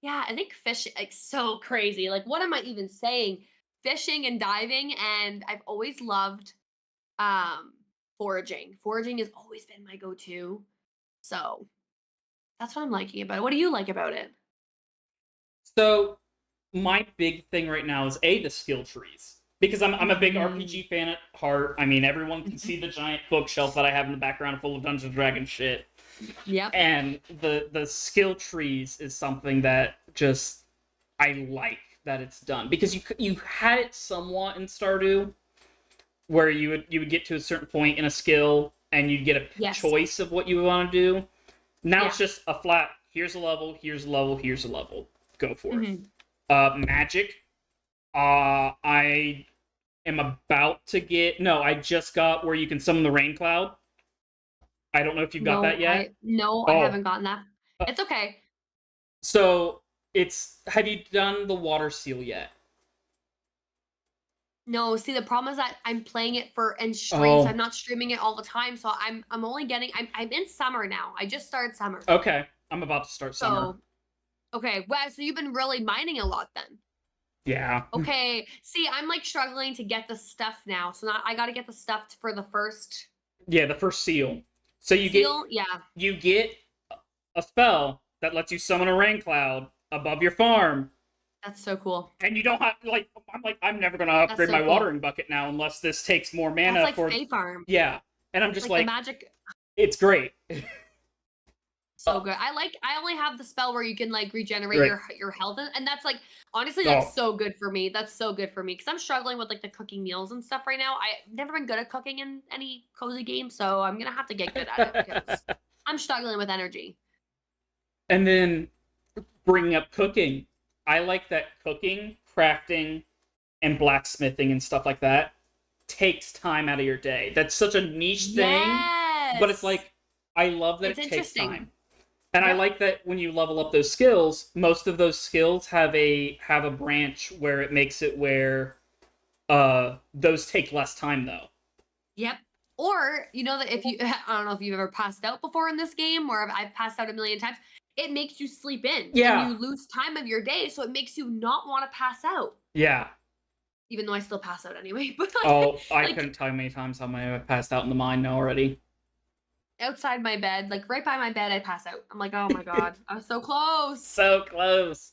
yeah, I think fish like so crazy. Like what am I even saying? Fishing and diving, and I've always loved um foraging. Foraging has always been my go-to. So that's what I'm liking about it. What do you like about it? So my big thing right now is the skill trees because I'm a big Mhm. RPG fan at heart. I mean, everyone can Mhm. see the giant bookshelf that I have in the background full of Dungeons and Dragons shit. Yep. And the skill trees is something that just I like that it's done because you had it somewhat in Stardew where you would get to a certain point in a skill and you'd get a Yes. choice of what you want to do. Now Yeah. it's just a flat here's a level, here's a level, here's a level. Go for it. Mhm. Magic. I am about to get. No, I just got where you can summon the rain cloud. I don't know if you got that yet. No, I Oh, haven't gotten that. uh, It's okay. so it's. Have you done the water seal yet? No, see, the problem is that I'm playing it for in streams. I'm Oh, not streaming it all the time, so I'm only getting. I'm in summer now. I just started summer, okay. I'm about to start summer. so okay. Well, so you've been really mining a lot then. Yeah. Okay. See, I'm like struggling to get the stuff now, so now I got to get the stuff for the first Yeah, the first seal. So seal. Yeah, you get a spell that lets you summon a rain cloud above your farm, that's so cool. and you don't have like I'm never gonna That's upgrade so my cool. watering bucket now unless this takes more That's mana like for Fae Farm, yeah. And I'm just like the like, magic. it's great. So good. I only have the spell where you can like regenerate Right. your health, and that's like honestly Oh. that's so good for me. That's so good for me because I'm struggling with like the cooking meals and stuff right now. I've never been good at cooking in any cozy game, so I'm gonna have to get good at it because I'm struggling with energy. And then bringing up cooking, I like that cooking, crafting, and blacksmithing and stuff like that takes time out of your day. That's such a niche thing, but it's Yes, like I love that it's it takes interesting. time. And I Yep. like that when you level up those skills, most of those skills have a branch where it makes it where those take less time though. Yep. Or you know that if you I don't know if you've ever passed out before in this game, or I've passed out a million times. It makes you sleep in and Yeah. you lose time of your day, so it makes you not want to pass out. Yeah. Even though I still pass out anyway. But Oh, I like couldn't tell you how many times I might have passed out in the mine already. outside my bed, like right by my bed, I pass out. I'm like, oh my god, I was so close. So close.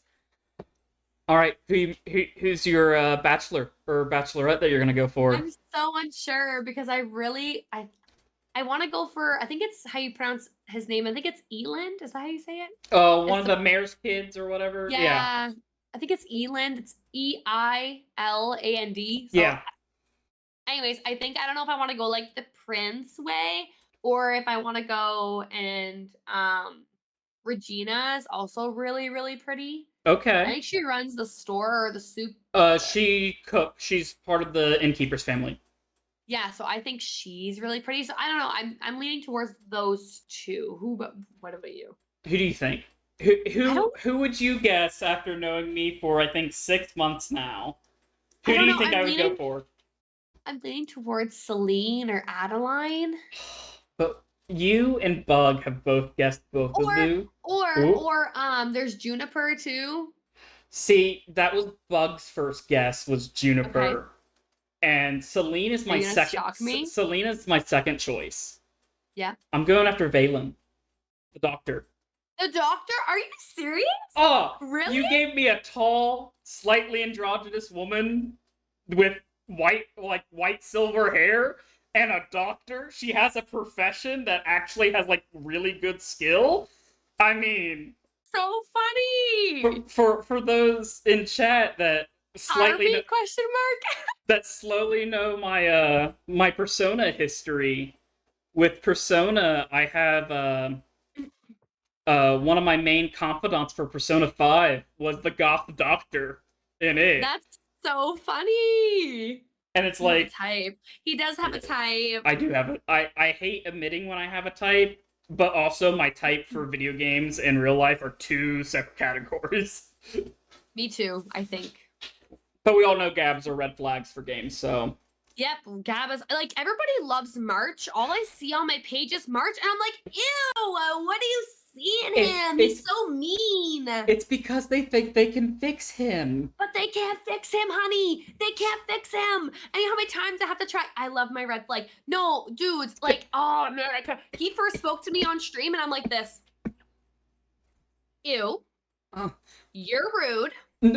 All right, who's your bachelor or bachelorette that you're gonna go for? I'm so unsure because I want to go for I think it's how you pronounce his name. I think it's Eland. Is that how you say it? One It's of the the mayor's kids or whatever. Yeah, yeah. I think it's Eland. It's Eiland. So yeah. anyways, I don't know if I want to go like the prince way or if I want to go and Regina is also really, really pretty. I Okay. think she runs the store or the soup. She cook. She's part of the innkeeper's family. Yeah, so I think she's really pretty. So I don't know. I'm leaning towards those two. But what about you? Who do you think? Who I who don't who would you guess after knowing me for I think 6 months now? I Who do don't you know. think I would go for? I'm leaning towards Celine or Adeline. But you and Bug have both guessed both of Or them. Ooh. there's Juniper too. See, that was Bug's first guess was Okay. Juniper. And Celine is Are my you gonna second. shock me? Selena's my second choice. Yeah. I'm going after Valen, the doctor. The doctor? Are you serious? Oh, Really? you gave me a tall, slightly androgynous woman with white silver hair and a doctor. She has a profession that actually has like really good skill. I mean, So funny. for those in chat that slightly Harvey question mark? that slowly know my Persona history. With Persona, I have one of my main confidants for Persona 5 was the goth doctor in it. That's so funny. And it's You have a like type. He does have a type. I do have it. I hate admitting when I have a type, but also my type for video games and real life are two separate categories. Me too, I think. But we all know Gabs are red flags for games, so Yep, Gab is like everybody loves March. All I see on my page is March, and I'm like, ew, what do you see in him? He's so mean. it's because they think they can fix him. But they can't fix him, honey. They can't fix him. And you know how many times I have to try? I love my red flag. No, dudes, like, oh man, I can't. He first spoke to me on stream, and I'm like this. Ew. Oh. You're rude.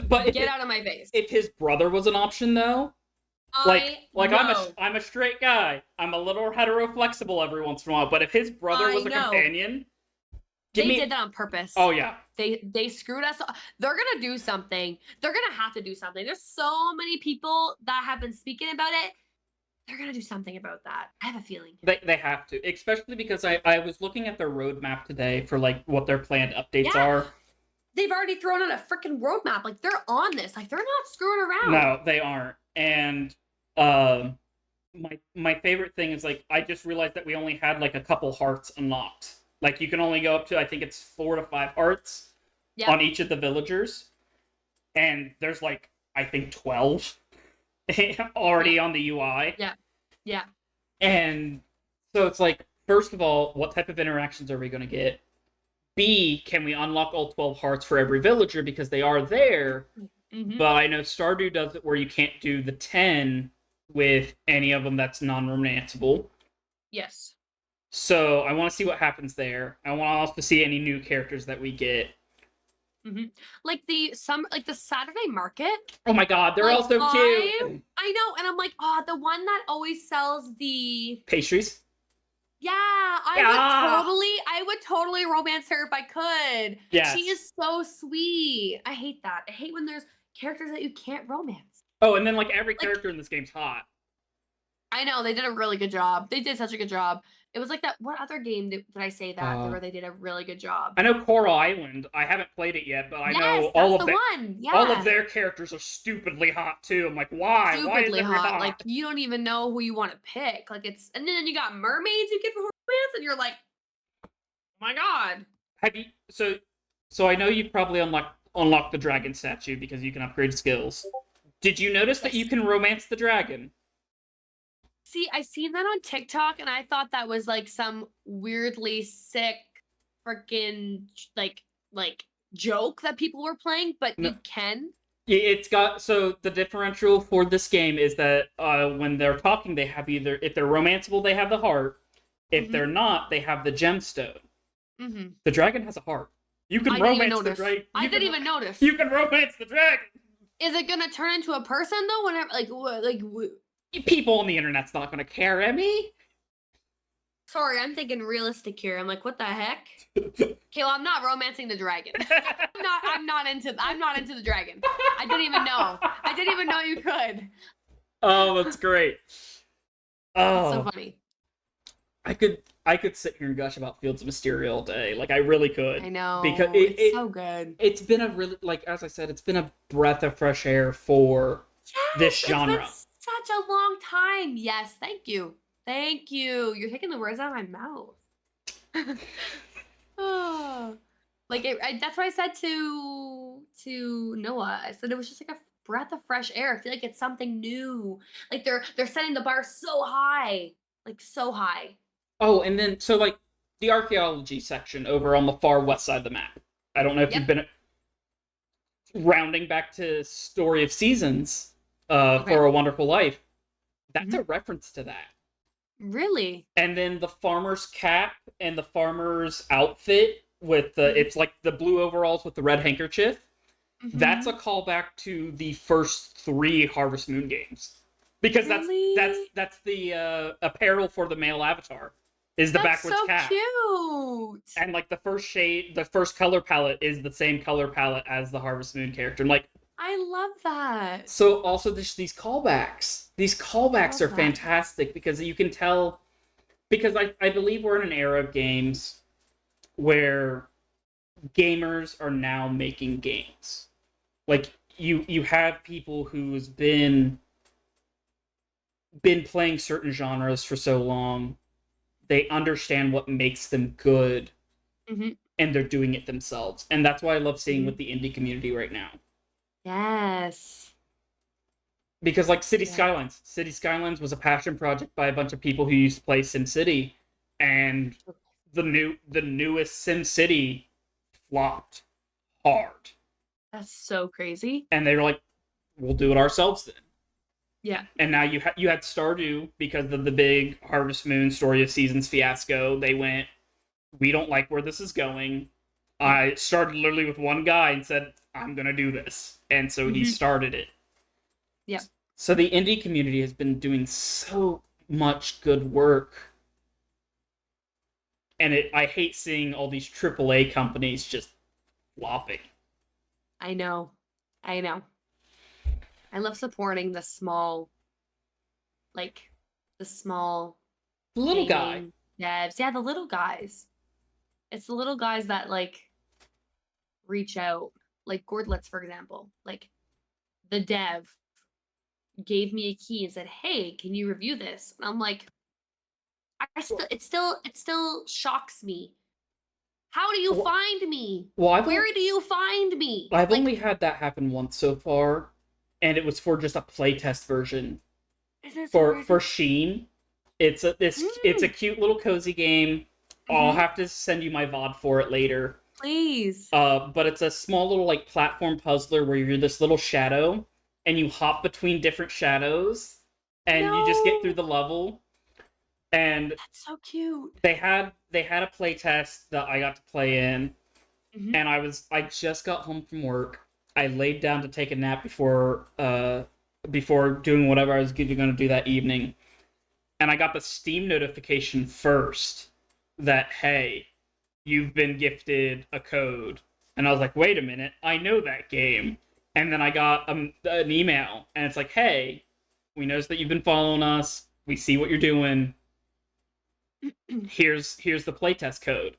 But get out of my face. If his brother was an option, though, I'm a straight guy. I'm a little hetero-flexible every once in a while. But if his brother was a companion, they did that on purpose. Oh yeah, they screwed us. They're gonna do something. They're gonna have to do something. There's so many people that have been speaking about it. They're gonna do something about that. I have a feeling. They have to, especially because I was looking at their roadmap today for like what their planned updates Yeah, are. they've already thrown out a freaking roadmap. Like they're on this. Like they're not screwing around. No, they aren't. And um, my favorite thing is like I just realized that we only had like a couple hearts unlocked. Like you can only go up to I think it's 4 to 5 hearts Yep. on each of the villagers, and there's like I think 12 already Yeah. on the UI. Yeah. Yeah. And so it's like, first of all, what type of interactions are we going to get? B, can we unlock all 12 hearts for every villager because they are there? Mm-hmm. But I know Stardew does it where you can't do the 10 with any of them that's non-romanceable. Yes. So I want to see what happens there. I want to also see any new characters that we get. Mm-hmm. Like the Saturday market. Oh my god, they're Like all so cute! I know, and I'm like, oh, the one that always sells the Pastries? yeah, Yeah! I would totally romance her if I could. She Yes. is so sweet. I hate that. I hate when there's characters that you can't romance. Oh, and then like every Like character in this game's hot. I know they did a really good job. They did such a good job. It was like that. What other game did I say that Uh, where they did a really good job? I know Coral Island. I haven't played it yet, but I Yes, know that's the one. all of Yeah, their characers are stupidly hot too. I'm like, why? Why is stupidly everyone hot. Like hot? you don't even know who you want to pick. Like it's and then you got mermaids you get for romance, and you're like, oh my god. Have you so I know you've probably unlocked the dragon statue because you can upgrade skills. Did you notice that you Yes. can romance the dragon? See, I seen that on TikTok, and I thought that was like some weirdly sick, freaking like joke that people were playing. But No. you can. It's got so the differential for this game is that when they're talking, they have either if they're romanceable, they have the heart. If Mm-hmm. they're not, they have the gemstone. Mm-hmm. The dragon has a heart. You can I didn't even romance the notice. dragon. I didn't even notice. You can romance the dragon. Is it gonna turn into a person though? Whenever People on the internet's not going to care, Emmii. sorry, I'm thinking realistic here. I'm like, what the heck? Okay, well, I'm not romancing the dragon. I'm not into the dragon. I didn't even know. I didn't even know you could. Oh, that's great. That's so Oh, funny. I could sit here and gush about Fields of Mysteria all day. Like I really could. I know. Because It's so good. it's been a really like as I said, it's been a breath of fresh air for this Yes, genre. it's been such a long time. Yes, thank you. Thank you. You're taking the words out of my mouth. Oh. Like that's what I said to Noah. I said it was just like a breath of fresh air. I feel like it's something new. Like they're setting the bar so high, like so high. Oh, and then so like the archaeology section over on the far west side of the map. I don't know if you've Yep. been rounding back to Story of Seasons Okay. for a Wonderful Life. That's Mhm. a reference to that. Really? And then the farmer's cap and the farmer's outfit with the it's like the blue overalls with the red handkerchief. That's a Mhm. callback to the first 3 Harvest Moon games. Because Really? that's the apparel for the male avatar is the That's backwards so cap. cute. And like the first color palette is the same color palette as the Harvest Moon character. And like I love that. so also there's these callbacks. These I callbacks love are that. fantastic because you can tell because I believe we're in an era of games where gamers are now making games. Like you have people who's been playing certain genres for so long, they understand what makes them good Mhm. and they're doing it themselves. And that's why I love seeing Mhm. with the indie community right now. Yes. Because like Yeah. City Skylines was a passion project by a bunch of people who used to play SimCity, and the newest SimCity flopped hard. That's so crazy. And they were like, we'll do it ourselves then. Yeah. And now you had Stardew because of the big Harvest Moon Story of Seasons fiasco. They went, we don't like where this is going. I started literally with one guy and said, I'm gonna do this, and so he Mhm. started it. Yeah. So the indie community has been doing so much good work, and I hate seeing all these AAA companies just flopping. I know. I know. I love supporting the small, like the small The little guy. gaming devs. Yeah, the little guys. It's the little guys that like reach out, like Gordlets, for example. Like the dev gave me a key and said, "Hey, can you review this?" And I'm like, it still shocks me. How do you Well, find me? well, Where do you find me? I've Like, only had that happen once so far, and it was for just a playtest version isn't it so for crazy? Sheen. It's a Mm, cute little cozy game. I'll hmm. have to send you my VOD for it later. Please. But it's a small little like platform puzzler where you're this little shadow and you hop between different shadows and you just get through No. the level. And That's so cute. they had a play test that I got to play in, Hmm. and I just got home from work. I laid down to take a nap before doing whatever I was going to do that evening, and I got the Steam notification first that hey, you've been gifted a code. And I was like, wait a minute, I know that game. And then I got an email, and it's like, hey, we noticed that you've been following us. We see what you're doing. Here's the playtest code.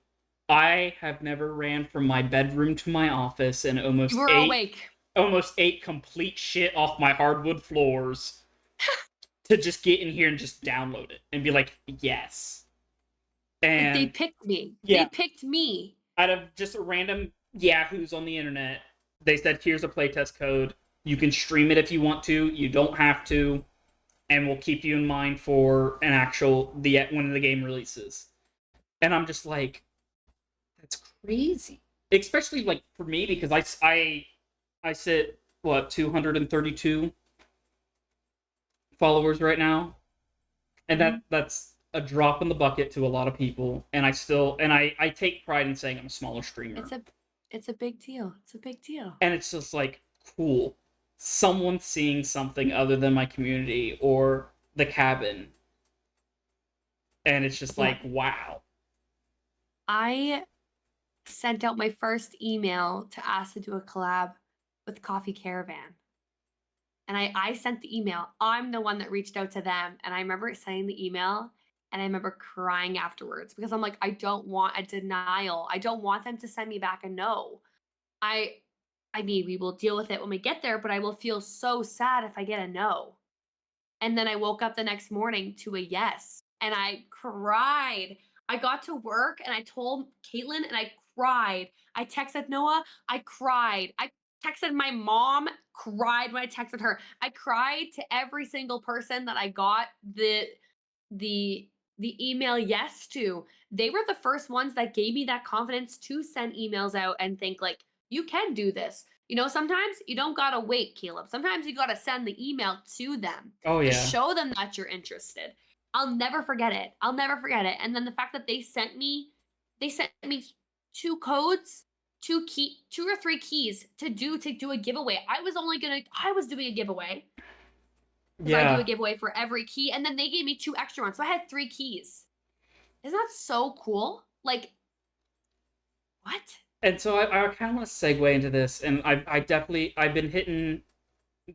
I have never ran from my bedroom to my office and You were awake. almost ate complete shit off my hardwood floors to just get in here and just download it and be like, yes. Like they And picked me. They yeah, picked me. out of just a random yahoos on the internet, they said, here's a playtest code. You can stream it if you want to. You don't have to, and we'll keep you in mind for an actual the when the game releases. And I'm just like, that's crazy. Especially like for me because I sit what 232 followers right now, and Hmm. that's a drop in the bucket to a lot of people. And I take pride in saying I'm a smaller streamer. It's a it's a big deal. It's a big deal. And it's just like cool, someone seeing something other than my community or the cabin, and it's just Yeah. like wow. I sent out my first email to ask to do a collab with Coffee Caravan. And I sent the email. I'm the one that reached out to them. And I remember sending the email and I remember crying afterwards because I'm like, I don't want a denial. I don't want them to send me back a no. I I mean, we will deal with it when we get there, but I will feel so sad if I get a no. And then I woke up the next morning to a yes, and I cried. I got to work and I told Caitlin and I cried. I texted Noah, I cried. I texted my mom, cried when I texted her. I cried to every single person that I got the the email yes to. They were the first ones that gave me that confidence to send emails out and think like you can do this. You know, sometimes you don't got to wait, Caleb. Sometimes you got to send the email to them Oh to yeah. show them that you're interested. I'll never forget it. I'll never forget it. And then the fact that they sent me two codes, two or three keys to do a giveaway. I was doing a giveaway because I do a Yeah. giveaway for every key, and then they gave me two extra ones, so I had 3 keys. Isn't that so cool? Like, what? And so I kind of want to segue into this, and I definitely I've been hitting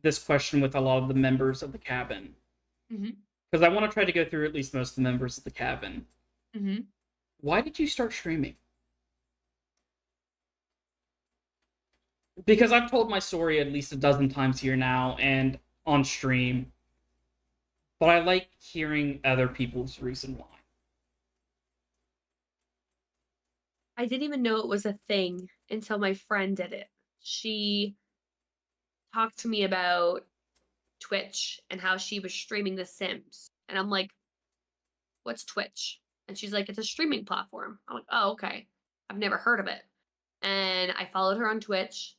this question with a lot of the members of the cabin Mhm, because I want to try to go through at least most of the members of the cabin. mhm. Why did you start streaming? Because I've told my story at least a dozen times here now and on stream, but I like hearing other people's reason why. I didn't even know it was a thing until my friend did it. She talked to me about Twitch and how she was streaming The Sims, and I'm like, "What's Twitch?" And she's like, "It's a streaming platform." I'm like, "Oh, okay. I've never heard of it." And I followed her on Twitch,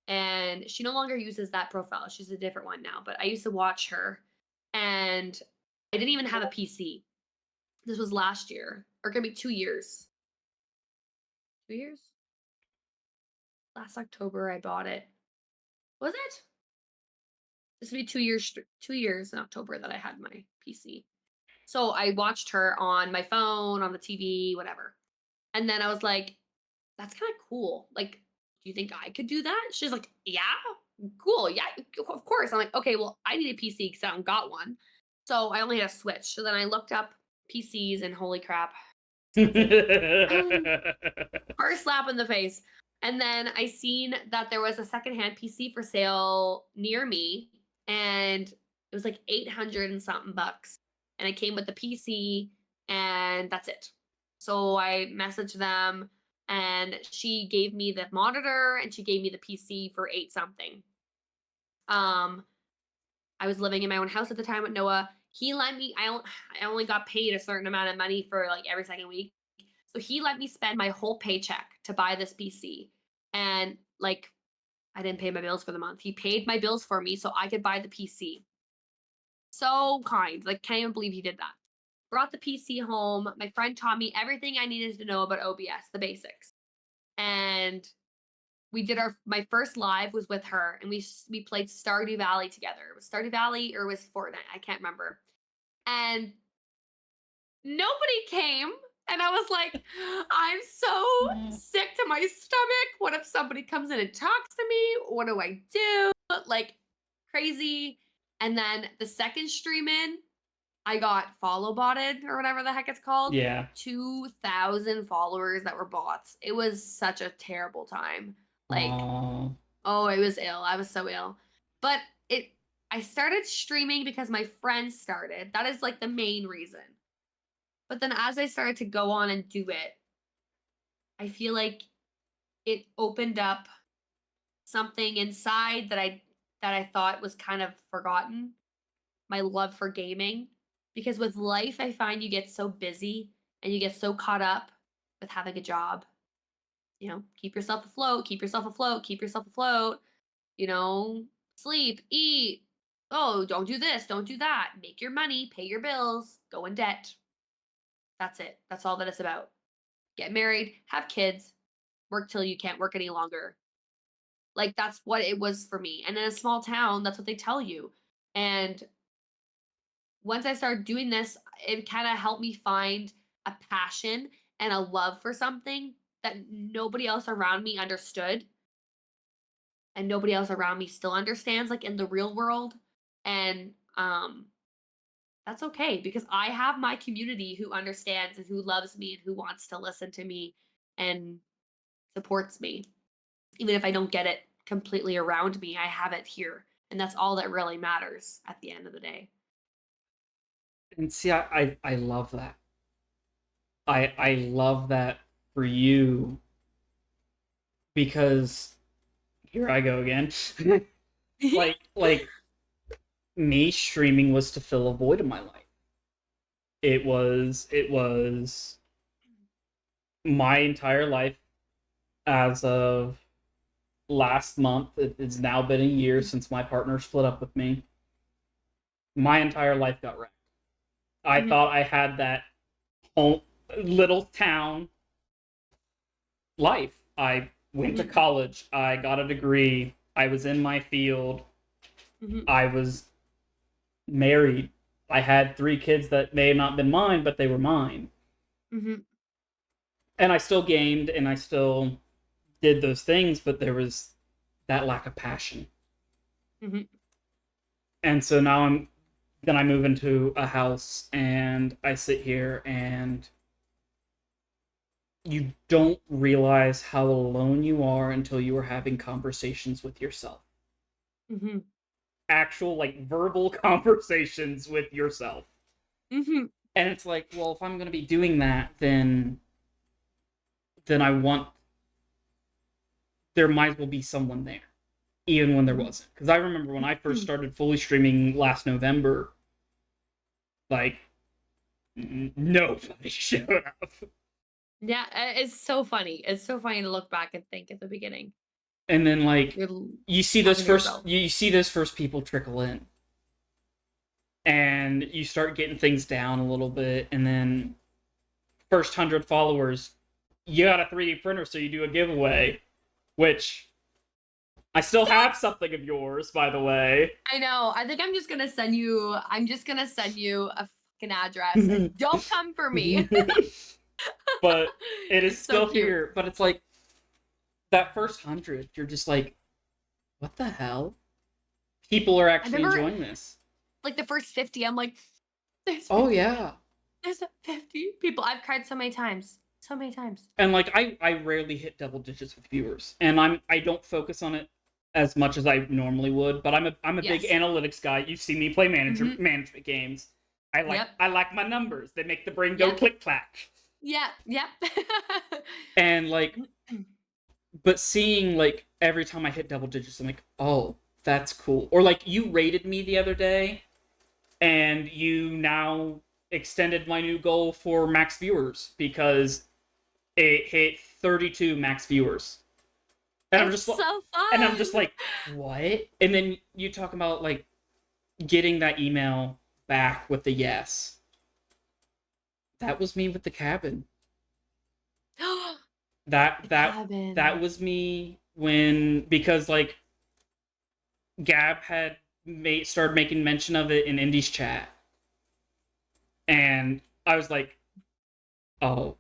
and she no longer uses that profile. She's a different one now, but I used to watch her, and I didn't even have a PC. This was last year, or gonna be 2 years. 2 years? Last October I bought it. Was it? This would be 2 years in October that I had my PC. So I watched her on my phone, on the TV, whatever. And then I was like, "That's kinda cool. Like, do you think I could do that?" She's like, "Yeah? Cool. Yeah, of course." I'm like, "Okay, well, I need a PC because I don't got one." So I only had a Switch. So then I looked up PCs and holy crap, expensive. First slap in the face. And then I seen that there was a secondhand PC for sale near me, and it was like 800 and something bucks. And it came with the PC, and that's it. So I messaged them, and she gave me the monitor and she gave me the PC for 8 something. Um I was living in my own house at the time with Noah. He let me I only got paid a certain amount of money for like every second week. So he let me spend my whole paycheck to buy this PC. And like I didn't pay my bills for the month. He paid my bills for me so I could buy the PC. So kind. Like can't even believe he did that. Brought the PC home. My friend taught me everything I needed to know about OBS, the basics. And we did our my first live was with her, and we played Stardew Valley together. It was Stardew Valley or it was Fortnite, I can't remember. And nobody came, and I was like, I'm so sick to my stomach. What if somebody comes in and talks to me? What do I do? Like crazy. And then the second stream in, I got follow botted or whatever the heck it's called. Yeah. 2,000 followers that were bots. It was such a terrible time. Like, Aw. oh, it was ill. I was so ill. But it I started streaming because my friends started. That is like the main reason. But then as I started to go on and do it, I feel like it opened up something inside that I thought was kind of forgotten, my love for gaming. Because with life, I find you get so busy and you get so caught up with having a job. You know, keep yourself afloat, keep yourself afloat, keep yourself afloat. You know, sleep, eat. Oh, don't do this, don't do that. Make your money, pay your bills, go in debt. That's it. That's all that it's about. Get married, have kids, work till you can't work any longer. Like that's what it was for me. And in a small town, that's what they tell you. And once I started doing this, it kind of helped me find a passion and a love for something that nobody else around me understood and nobody else around me still understands like in the real world. And that's okay because I have my community who understands and who loves me and who wants to listen to me and supports me. Even if I don't get it completely around me, I have it here. And that's all that really matters at the end of the day. And see, I love that. I love that for you because here I go again. like me streaming was to fill a void in my life. It was my entire life as of last month. It's now been a year since my partner split up with me. My entire life got wrecked. I Mhm, thought I had that home, little town life. I went to mhm, college. I got a degree. I was in my field. mhm, I was married. I had 3 kids that may have not been mine, but they were mine. mhm, And I still gamed and I still did those things, but there was that lack of passion. mhm, And so now then I move into a house and I sit here and you don't realize how alone you are until you are having conversations with yourself. mhm, Actual, like, verbal conversations with yourself. mhm, And it's like, well, if I'm going to be doing that, then I want there might as well be someone there, even when there mhm, wasn't. Because I remember when I first mhm. started fully streaming last November, like, nobody showed up. Yeah, it's so funny. It's so funny to look back and think at the beginning. And then, like, You're talking to yourself. you see those first people trickle in, and you start getting things down a little bit, and then first 100 followers, you got a 3D printer, so you do a giveaway, which I still have something of yours, by the way. I know. I think I'm just gonna send you a fucking address and don't come for me. But it is It's so still cute. here. But it's like that first 100, you're just like, what the hell? People are I actually remember enjoying this. like the first 50, I'm like, There's Oh 50 yeah. there's 50 people. I've cried so many times. So many times. And like I rarely hit double digits with viewers, and I don't focus on it as much as I normally would. But I'm a big Yes. analytics guy. You see me play Mhm. management games. Yep. I like my numbers. They make the brain go Yep. click clack. Yep. Yep. And like, but seeing like every time I hit double digits, I'm like, oh, that's cool. Or like you rated me the other day, and you now extended my new goal for max viewers because it hit 32 max viewers. And It's so I'm fun. just like, what? And then you talk about like getting that email back with the yes. That was me with the cabin. That The that that cabin. was me when, because like Gab had started making mention of it in Indy's chat, and I was like, oh,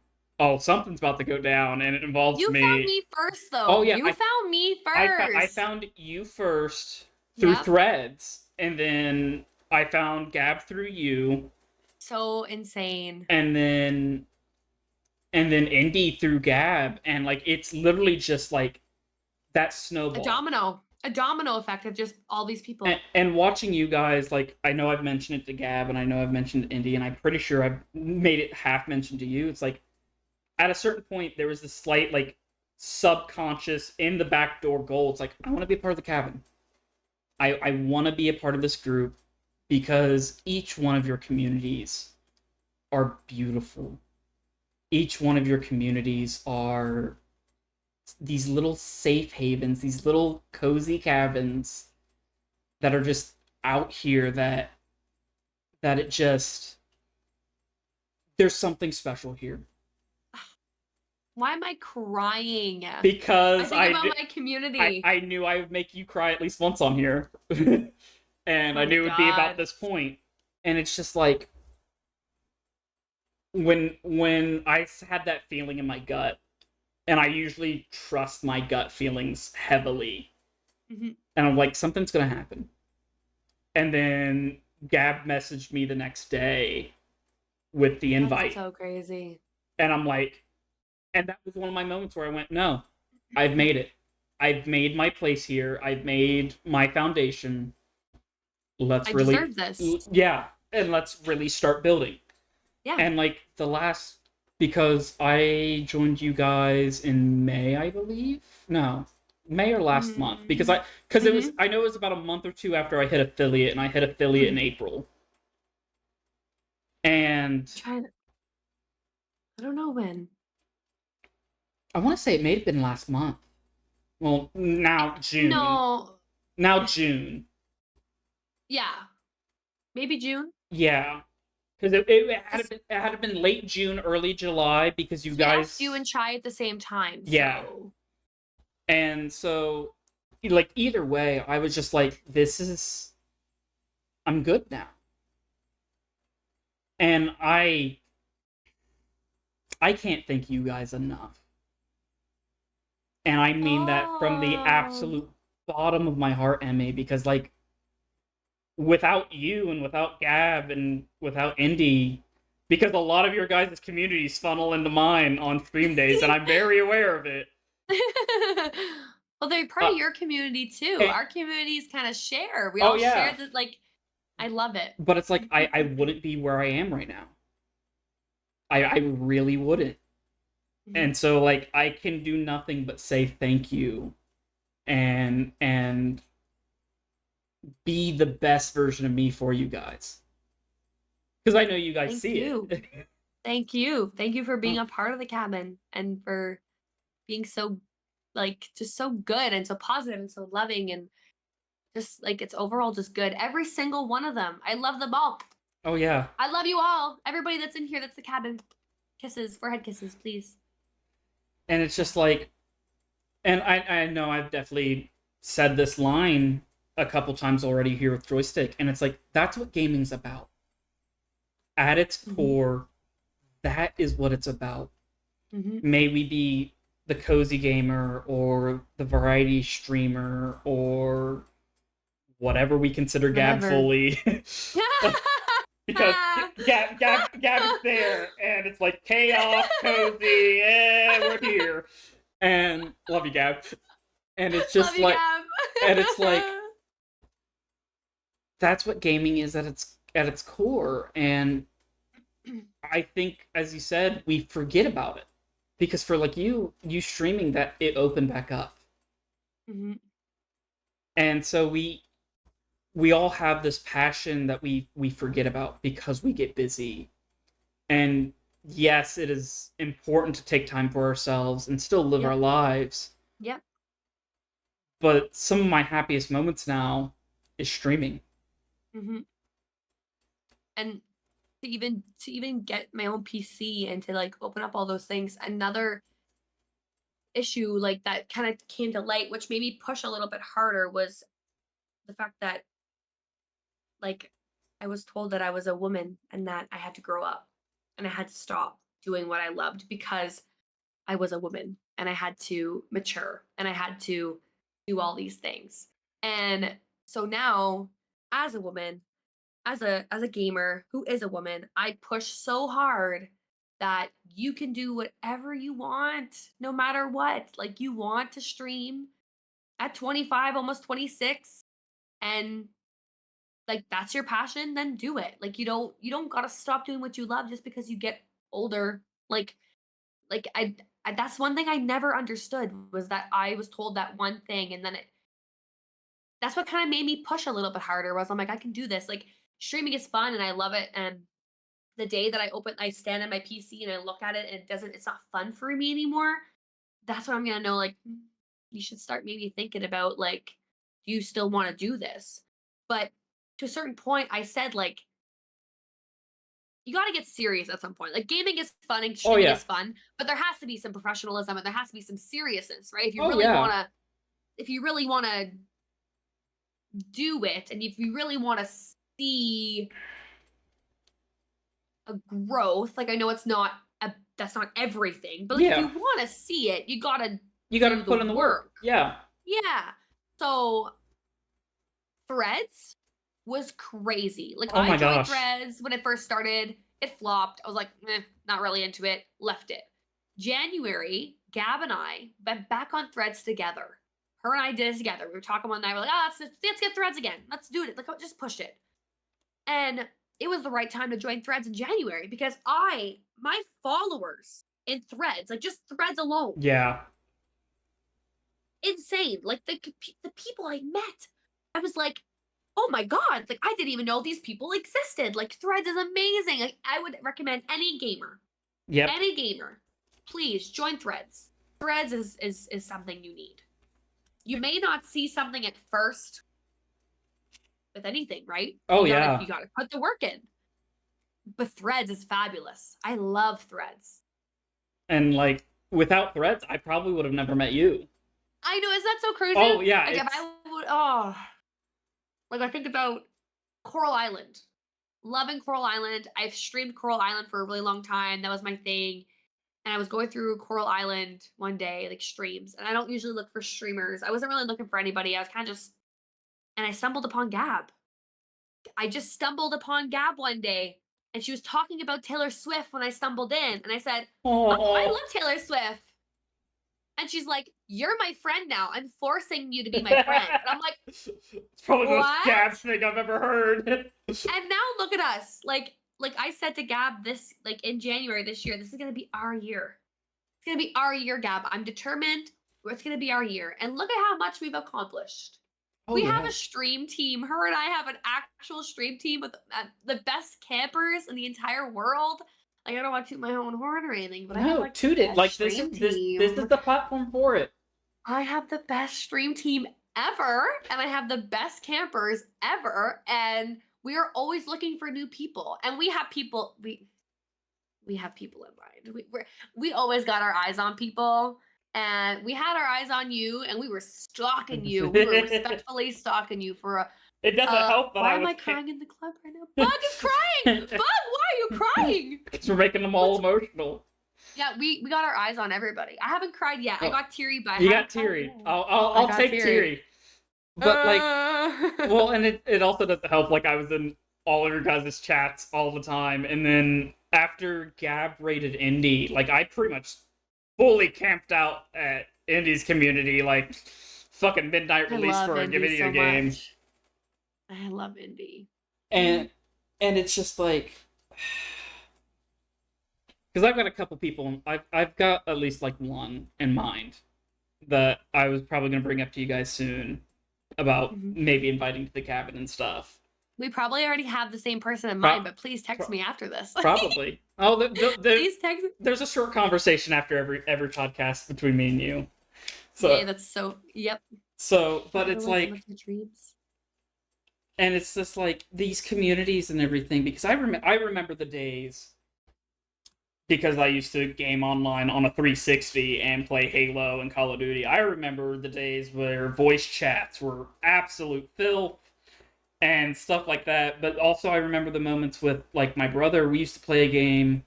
something's about to go down, and it involves You found me. me first, Oh though. yeah, You found me I first. found you first through Yep. threads, and then I found Gab through you, So insane. and then Indy through Gab, and like it's literally just like that A snowball. domino. A domino effect of just all these people. And watching you guys, like I know I've mentioned it to Gab, and I know I've mentioned Indy, and I'm pretty sure I've made it half mentioned to you. It's like at a certain point there was this slight like subconscious in the backdoor goal. It's like I want to be a part of the cabin. I want to be a part of this group because each one of your communities are beautiful. Each one of your communities are these little safe havens, these little cozy cabins that are just out here that it just there's something special here. Why am I crying? I Because think about my community. I knew I would make you cry at least once on here. And Oh I my knew it would be about god. this point. And it's just like when I had that feeling in my gut, and I usually trust my gut feelings heavily, Mhm. and I'm like, something's gonna happen. And then Gab messaged me the next day with the That's invite, so crazy. and I'm like, and that was one of my moments where I went, no, I've made it. I've made my place here. I've made my foundation. Let's I really, deserve this. yeah, and let's really start building. Yeah. And like the last, because I joined you guys in May, I believe. No, May or last month. Mm-hmm. Because it was, Mm-hmm. I know it was about a month or two after I hit affiliate, and I hit affiliate in April. And Trying. I don't know when. I want to say it may have been last month. Well, now June. No. Now June. Yeah. Maybe June. Yeah, because Because it had been late June, early July, because you we asked you guys, and Chai at the same time. yeah, So and so like either way, I was just like, this is I'm good now, and I can't thank you guys enough, and I mean that from the oh, absolute bottom of my heart, Emmy, because like without you and without Gab and without Indy, because a lot of your guys' communities funnel into mine on stream days, and I'm very aware of it. well, they're part Uh, of your community too. and, Our communities kind of share. We oh all share yeah, the like. I love it. but it's like I wouldn't be where I am right now. I really wouldn't. Mhm. And so like I can do nothing but say thank you and be the best version of me for you guys. Because I know you guys Thank see you. it. Thank you. Thank you for being Uh, a part of the cabin and for being so like just so good and so positive and so loving and just like it's overall just good. Every single one of them. I love them all. oh yeah. I love you all. Everybody that's in here that's the cabin. Kisses, forehead kisses, please. And it's just like, and I know I've definitely said this line a couple times already here with Joystick, and it's like that's what gaming's about. At its Mhm. core, that is what it's about. Mhm. May we be the cozy gamer or the variety streamer or whatever we consider Gab Whatever. Foley. because Gab is there, and it's like chaos, cozy, we're here, and love you, Gab, and it's Love just you, like, Gab. and it's like that's what gaming is at its core, and I think, as you said, we forget about it because for like you streaming that it opened back up, hmm and so we all have this passion that we forget about because we get busy. And yes, it is important to take time for ourselves and still live our Yep. lives. Yep. But some of my happiest moments now is streaming. hmm And to even get my own PC and to like open up all those things, another issue like that kind of came to light, which made me push a little bit harder, was the fact that like I was told that I was a woman and that I had to grow up and I had to stop doing what I loved because I was a woman and I had to mature and I had to do all these things. And so now, as a woman, as a gamer who is a woman, I push so hard that you can do whatever you want no matter what. Like you want to stream at 25, almost 26, and like that's your passion, then do it. Like you don't got to stop doing what you love just because you get older. Like that's one thing I never understood, was that I was told that one thing, and then that's what kind of made me push a little bit harder, was I'm like, I can do this. Like streaming is fun and I love it. And the day that I stand at my PC and I look at it and it's not fun for me anymore, that's when I'm gonna know, like, you should start maybe thinking about, like, do you still want to do this? But to a certain point, I said, like, you got to get serious at some point. Like, gaming is fun and Oh streaming yeah. is fun, but there has to be some professionalism and there has to be some seriousness, right? Oh yeah. If you really want to do it, and if you really want to see a growth, like, I know that's not everything, but like if you Yeah. want to see it, you got to You got to do the put in the work. work. Yeah. Yeah. So Threads was crazy. Like Oh I my joined gosh. Threads when it first started. It flopped. I was like, not really into it. Left it. January, Gab and I went back on Threads together. Her and I did it together. We were talking one night. We're like, oh, let's get Threads again. Let's do it. Like, just push it. And it was the right time to join Threads in January because my followers in Threads, like just Threads alone, Yeah. insane. Like the people I met, I was like, oh my god, like I didn't even know these people existed. Like Threads is amazing. Like I would recommend Yep. any gamer, please join Threads. Threads is something you need. You may not see something at first with anything, right? Oh You yeah. gotta put the work in. But Threads is fabulous. I love Threads. And like without Threads, I probably would have never met you. I know, is that so crazy? Oh yeah, Like if it's I would, oh, like I think about Coral Island. Loving Coral Island. I've streamed Coral Island for a really long time. That was my thing. And I was going through Coral Island one day, like streams. And I don't usually look for streamers. I wasn't really looking for anybody. I was kind of just, and I stumbled upon Gab. I just stumbled upon Gab one day, and she was talking about Taylor Swift when I stumbled in. And I said, oh, I oh. love Taylor Swift. And she's like, you're my friend now. I'm forcing you to be my friend. And I'm like, It's probably the most Gab what? thing I've ever heard. And now look at us. Like I said to Gab, this, like in January this year, this is gonna be our year. It's gonna be our year, Gab. I'm determined. It's gonna be our year. And look at how much we've accomplished. Oh We have yeah. a stream team. Her and I have an actual stream team with the best campers in the entire world. Like I don't want to toot my own horn or anything, but I have No, like the toot it. best Like stream this is team. the platform for it. I have the best stream team ever, and I have the best campers ever, and we are always looking for new people. And we have people in mind. We always got our eyes on people, and we had our eyes on you, and we were stalking you. We were It respectfully stalking you for a. doesn't help that Why I am was I crying in the club right now? Bug is crying. Bug, why are you crying? because we're making them all What's emotional. Yeah, we got our eyes on everybody. I haven't cried yet. I Oh, got teary, but I you got haven't cried teary. yet. I I'll got take teary. teary. But like, well, Uh, and it also doesn't help. Like I was in all of your guys' chats all the time. And then after Gab rated Indie, like I pretty much fully camped out at Indie's community, like fucking midnight I release love for a indie video so game. much. I love indie. And and it's just like because I've got a couple people, I've got at least like one in mind that I was probably going to bring up to you guys soon about Mhm. maybe inviting to the cabin and stuff. We probably already have the same person in Pro- mind, but please text pro- me after this. Probably. Oh, Please text me. there's a short conversation after every podcast between me and you. Yay, So that's so. Yep. but Forever it's like like, little dreams. and it's just like these communities and everything because I remember the days because I used to game online on a 360 and play Halo and Call of Duty. I remember the days where voice chats were absolute filth and stuff like that. But also, I remember the moments with like my brother. We used to play a game,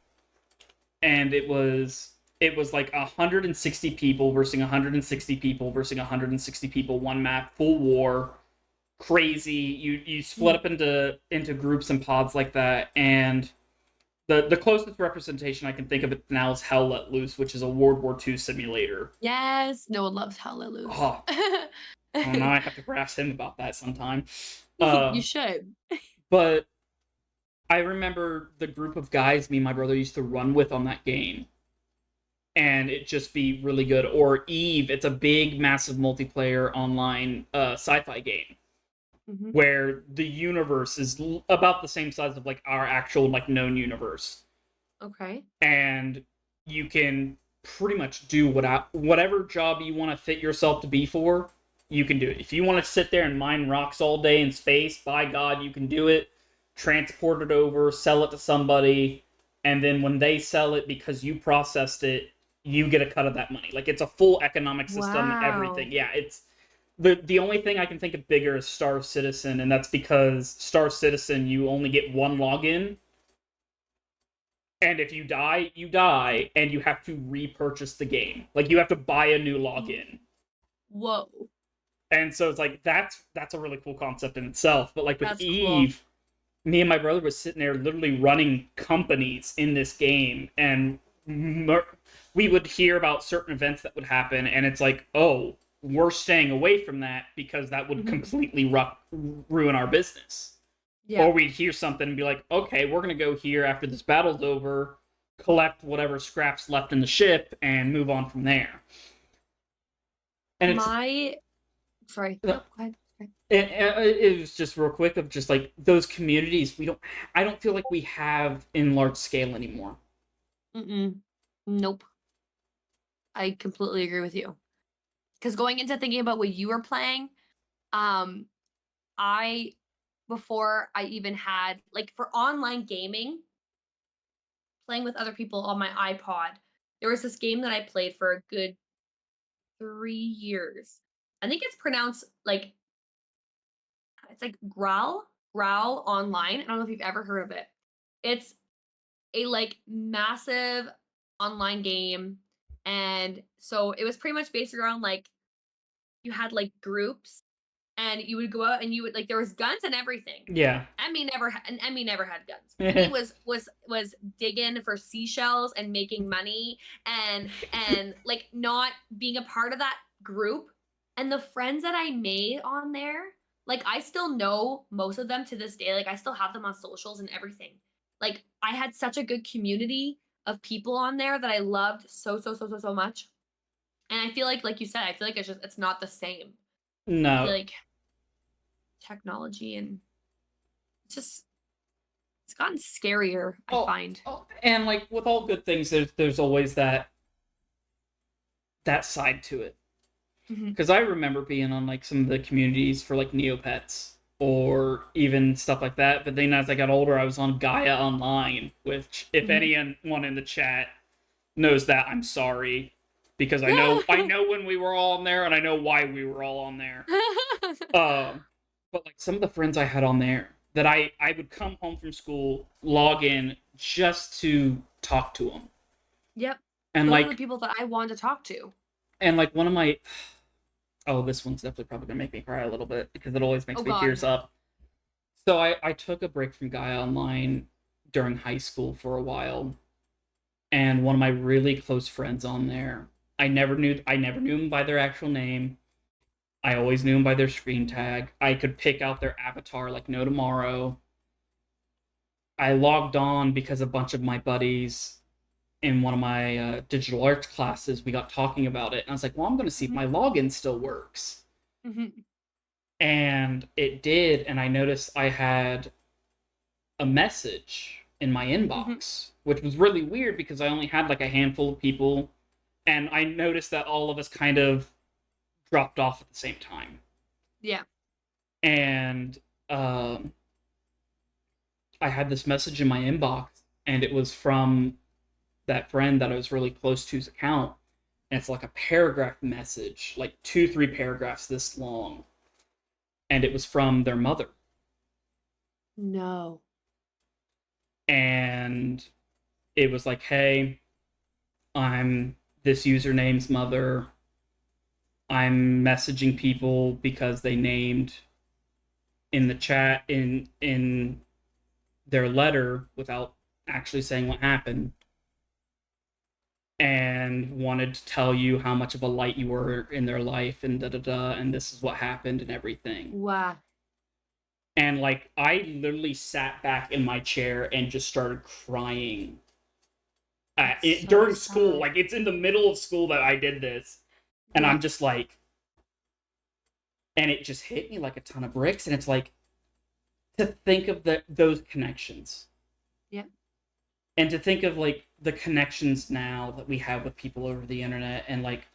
and it was like 160 people versus 160 people versus 160 people, one map, full war, crazy. You split Mhm. up into groups and pods like that, and the closest representation I can think of it now is Hell Let Loose, which is a World War II simulator. Yes, no one loves Hallelujah. Oh, well, now I have to harass him about that sometime. You Um, should. but I remember the group of guys me and my brother used to run with on that game, and it just be really good. Or Eve, it's a big, massive multiplayer online sci-fi game Mhm. where the universe is about the same size of like our actual like known universe, Okay. and you can pretty much do whatever job you want to fit yourself to be for. You can do it. If you want to sit there and mine rocks all day in space, by God, you can do it. Transport it over, sell it to somebody, and then when they sell it because you processed it, you get a cut of that money. Like it's a full economic system, everything. Wow. Yeah, it's the only thing I can think of bigger is Star Citizen, and that's because Star Citizen you only get one login, and if you die, you die, and you have to repurchase the game. Like you have to buy a new login. Whoa. And so it's like that's a really cool concept in itself. But like with That's cool. Eve, me and my brother was sitting there literally running companies in this game, and we would hear about certain events that would happen, and it's like, oh, we're staying away from that because that would Mhm. completely ruin our business. Yeah. Or we'd hear something and be like, okay, we're gonna go here after this battle's over, collect whatever scraps left in the ship, and move on from there. And it's My sorry. uh, Nope, go ahead. Okay. it was just real quick of just like those communities I don't feel like we have in large scale anymore. Mm-mm. Nope. I completely agree with you. Because going into thinking about what you were playing, um, I before I even had like for online gaming, playing with other people on my iPod, there was this game that I played for a good 3 years. I think it's pronounced like it's like Growl Online. I don't know if you've ever heard of it. It's a like massive online game, and so it was pretty much based around like you had like groups and you would go out and you would like there was guns and everything. Yeah. Emmy never had guns. Emmy was digging for seashells and making money and like not being a part of that group. And the friends that I made on there, like I still know most of them to this day. Like I still have them on socials and everything. Like I had such a good community of people on there that I loved so much. And I feel like you said, I feel like it's not the same. I feel No. like technology and just it's gotten scarier, I find. And like with all good things, there's always that side to it. Mhm, Because I remember being on like some of the communities for like Neopets or even stuff like that. But then as I got older, I was on Gaia Online, which if mhm. anyone in the chat knows that, I'm sorry. Because I know when we were all on there and I know why we were all on there. Um but like some of the friends I had on there that I would come home from school, log in just to talk to them. Yep. And Those are the like people that I want to talk to. one of my oh, this one's definitely probably gonna make me cry a little bit because it always makes Oh me tears god. up. So I took a break from Gaia Online during high school for a while, and one of my really close friends on there, I never knew them by their actual name. I always knew them by their screen tag. I could pick out their avatar like no tomorrow. I logged on because a bunch of my buddies in one of my digital arts classes, we got talking about it, and I was like, well, I'm going to see if Mhm, my login still works. mhm, And it did, and I noticed I had a message in my mhm. inbox, which was really weird because I only had like a handful of people, and I noticed that all of us kind of dropped off at the same time. Yeah. And um, I had this message in my inbox, and it was from that friend that I was really close to's account. And it's like a paragraph message, like 2, 3 paragraphs this long. And it was from their mother. No. And it was like, hey, I'm this username's mother. I'm messaging people because they named in the chat in their letter without actually saying what happened, and wanted to tell you how much of a light you were in their life, and da da da, and this is what happened and everything. Wow. And like I literally sat back in my chair and just started crying That's so during school. sad. Like it's in the middle of school that I did this, and I'm Yep. just like, and it just hit me like a ton of bricks. And it's like to think of those connections, Yep. and to think of like the connections now that we have with people over the internet. And like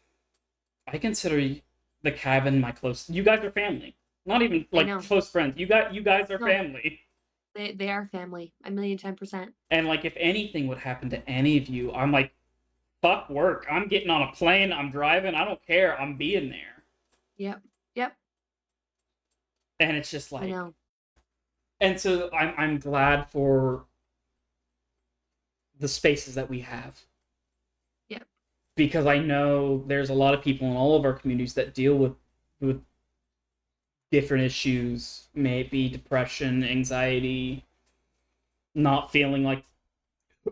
I consider the cabin my close. You guys are family. Not even I like know. close friends. You guys are No, family. they are family. A million 10%. And like if anything would happen to any of you, I'm like, fuck work. I'm getting on a plane. I'm driving. I don't care. I'm being there. Yep. Yep. And it's just I like, know. and so I'm glad for the spaces that we have, Yep. because I know there's a lot of people in all of our communities that deal with different issues, maybe depression, anxiety, not feeling like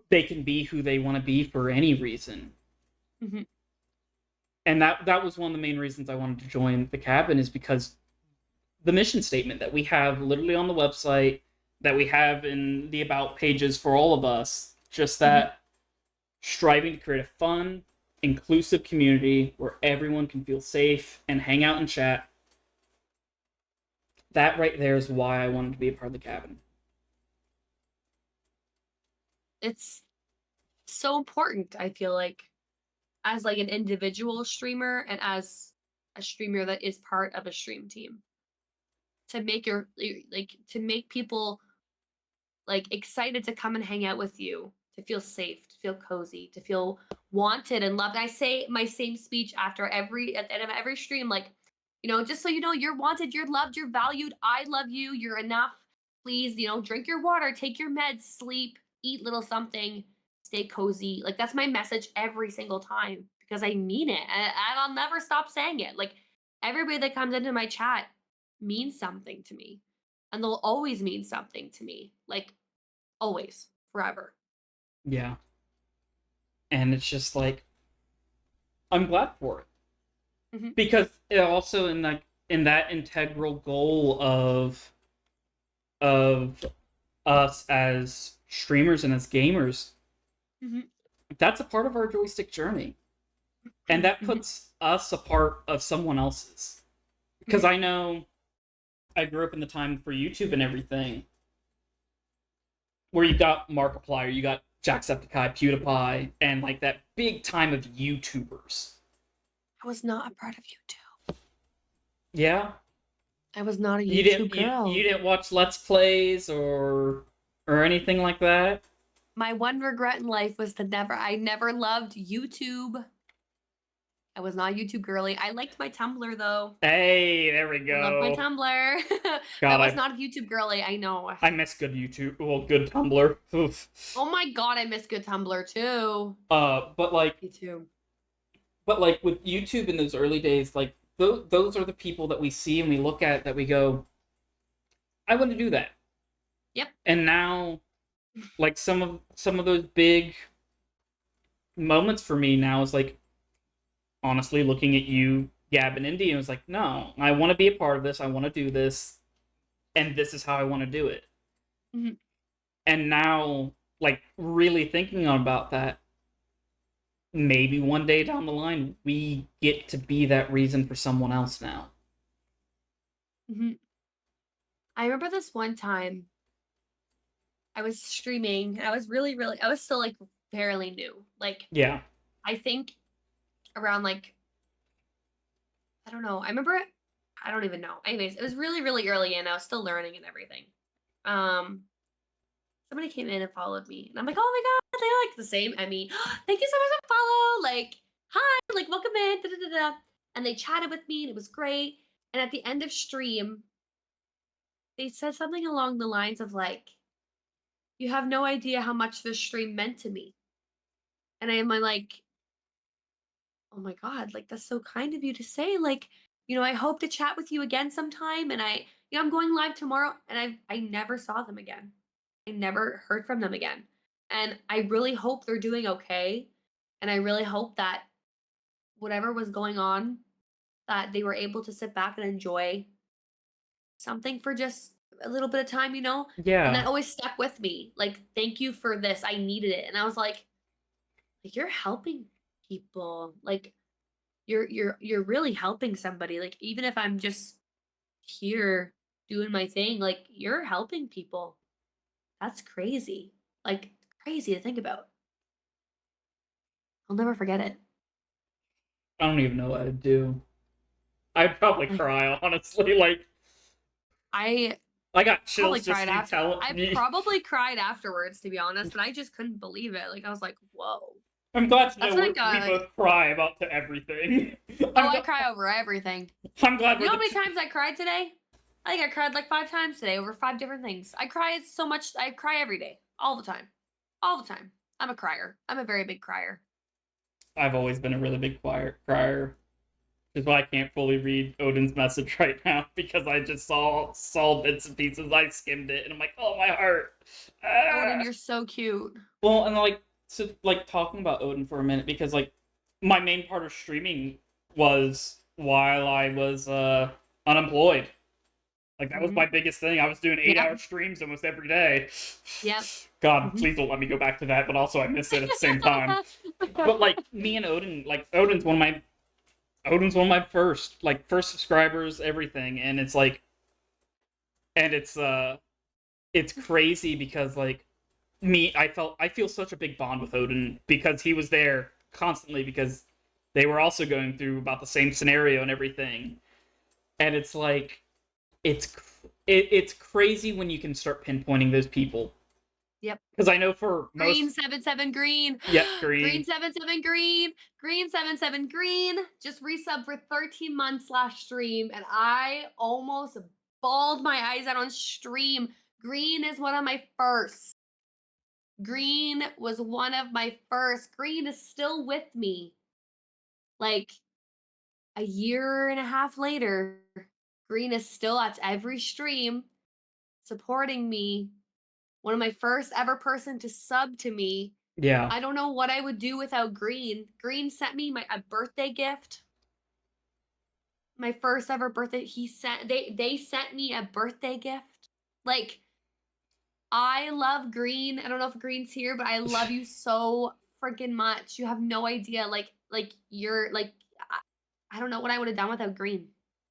they can be who they want to be for any reason. Mhm. And that was one of the main reasons I wanted to join the cabin, is because the mission statement that we have literally on the website, that we have in the about pages for all of us, just Mhm. that striving to create a fun, inclusive community where everyone can feel safe and hang out and chat. That right there is why I wanted to be a part of the cabin. It's so important, I feel like, as like an individual streamer and as a streamer that is part of a stream team, to make like to make people like excited to come and hang out with you, to feel safe, to feel cozy, to feel wanted and loved. I say my same speech after every at the end of every stream, like, just so you know, you're wanted, you're loved, you're valued. I love you. You're enough. Please, drink your water, take your meds, sleep, eat little something, stay cozy. Like that's my message every single time because I mean it, and I'll never stop saying it. Like everybody that comes into my chat means something to me, and they'll always mean something to me. Like always, forever. Yeah. And it's just like I'm glad for it, Mhm, because it also in that integral goal of us as streamers and as gamers, mhm, that's a part of our joystick journey, and that mhm, puts us a part of someone else's. Because mhm. I know I grew up in the time for YouTube and everything, where you got Markiplier, you got Jacksepticeye, PewDiePie, and like that big time of YouTubers. I was not a part of YouTube. Yeah, I was not a you YouTube didn't you girl. didn't watch Let's Plays or anything like that. My one regret in life was to I never loved YouTube. I was not a YouTube girly. I liked my Tumblr though. Hey, there we I loved my go. Tumblr. But I God, was I not a YouTube girly. I know. I miss good YouTube. Well, good Tumblr. Oof. Oh my god, I miss good Tumblr too. But like, Me too. with YouTube in those early days, like those are the people that we see and we look at that we go, I want to do that. Yep. And now, like some of those big moments for me now is like honestly looking at you, Gab and Indy, and was like, no, I want to be a part of this. I want to do this, and this is how I want to do it. Mhm. And now, like really thinking about that, maybe one day down the line, we get to be that reason for someone else now. Mhm. I remember this one time I was streaming, and I was I was still like fairly new. Like, Yeah, I think around like, I don't know. I remember it. I don't even know. Anyways, it was really, really early and I was still learning and everything. Um, Somebody came in and followed me. And I'm like, oh my God, they're like the same Emmii. Thank you so much for follow. Like, hi, like welcome in. Da, da, da, da. And they chatted with me and it was great. And at the end of stream, they said something along the lines of like, you have no idea how much this stream meant to me. And I'm like, oh my God, like that's so kind of you to say. Like, I hope to chat with you again sometime. And I'm going live tomorrow. And I never saw them again. I never heard from them again. And I really hope they're doing okay. And I really hope that whatever was going on, that they were able to sit back and enjoy something for just a little bit of time, And that yeah. always stuck with me. Like, thank you for this. I needed it. And I was like, you're helping people. Like, you're really helping somebody. Like, even if I'm just here doing my thing, like you're helping people. That's crazy. Like, crazy to think about. I'll never forget it. I don't even know what I'd do. I'd probably Like, cry, honestly. Like, I I got probably chills just cried you after. telling I me. probably cried afterwards, to be honest, but I just couldn't believe it. Like, I was like, whoa. I'm glad to That's know like we both cry about to everything. oh, I'm I glad. cry over everything. I'm glad You we're know how the. many times I cried today? I think I cried like 5 times today over 5 different things. I cry so much. I cry every day, all the time, all the time. I'm a crier. I'm a very big crier. I've always been a really big crier. Which is why I can't fully read Odin's message right now because I just saw bits and pieces. I skimmed it and I'm like, oh my heart. Odin, Ah. you're so cute. Well, and like so like talking about Odin for a minute because like my main part of streaming was while I was unemployed. Like that was Hmm. my biggest thing. I was doing 8 hour Yep. streams almost every day. Yep. God, Hmm. please don't let me go back to that, but also I miss it at the same time. But like me and Odin, like Odin's one of my first subscribers, everything, and it's like and it's crazy because like I feel such a big bond with Odin because he was there constantly because they were also going through about the same scenario and everything. And it's like it's it's crazy when you can start pinpointing those people Yep. because I know for Green most 77 green. yep Green green 77 green. Green 77 green. Just resub for 13 months last stream. And I almost bawled my eyes out on stream. Green is one of my first. Green was one of my first. Green is still with me. Like a year and a half later, Green is still at every stream supporting me. One of my first ever person to sub to me. yeah. I don't know what I would do without Green. Green sent me a birthday gift. My first ever birthday. They sent me a birthday gift. Like, I love Green. I don't know if Green's here, but I love you so freaking much. You have no idea. Like you're like I don't know what I would have done without Green.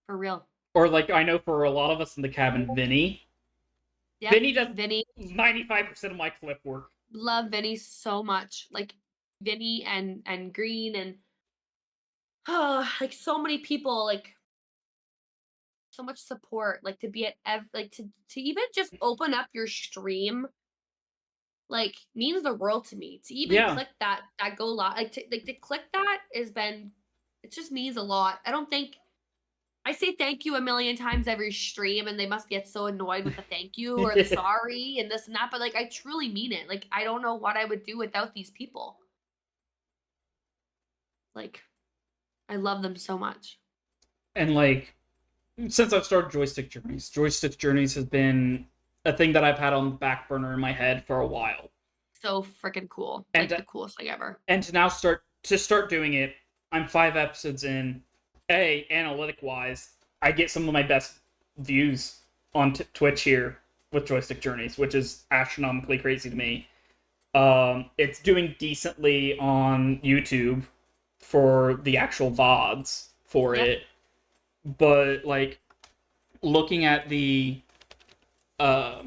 For real. Or like I know for a lot of us in the cabin, Yep. Vinny does Vinny. 95% of my clip work. Love Vinny so much. Like Vinny and Green and oh, like so many people, like so much support, like to be at like to even just open up your stream, like means the world to me. To even Yeah. click that go live, like to click that has been, it just means a lot. I don't think I say thank you a million times every stream, and they must get so annoyed with the thank you or the sorry and this and that. But like, I truly mean it. Like, I don't know what I would do without these people. Like, I love them so much. And like since I've started Joystick Journeys has been a thing that I've had on the back burner in my head for a while. So freaking cool. And Like the coolest thing ever. and to now start doing it, I'm 5 episodes in. Analytic wise, I get some of my best views on Twitch here with Joystick Journeys, which is astronomically crazy to me. It's doing decently on YouTube for the actual VODs for Yep. it, but like looking at uh,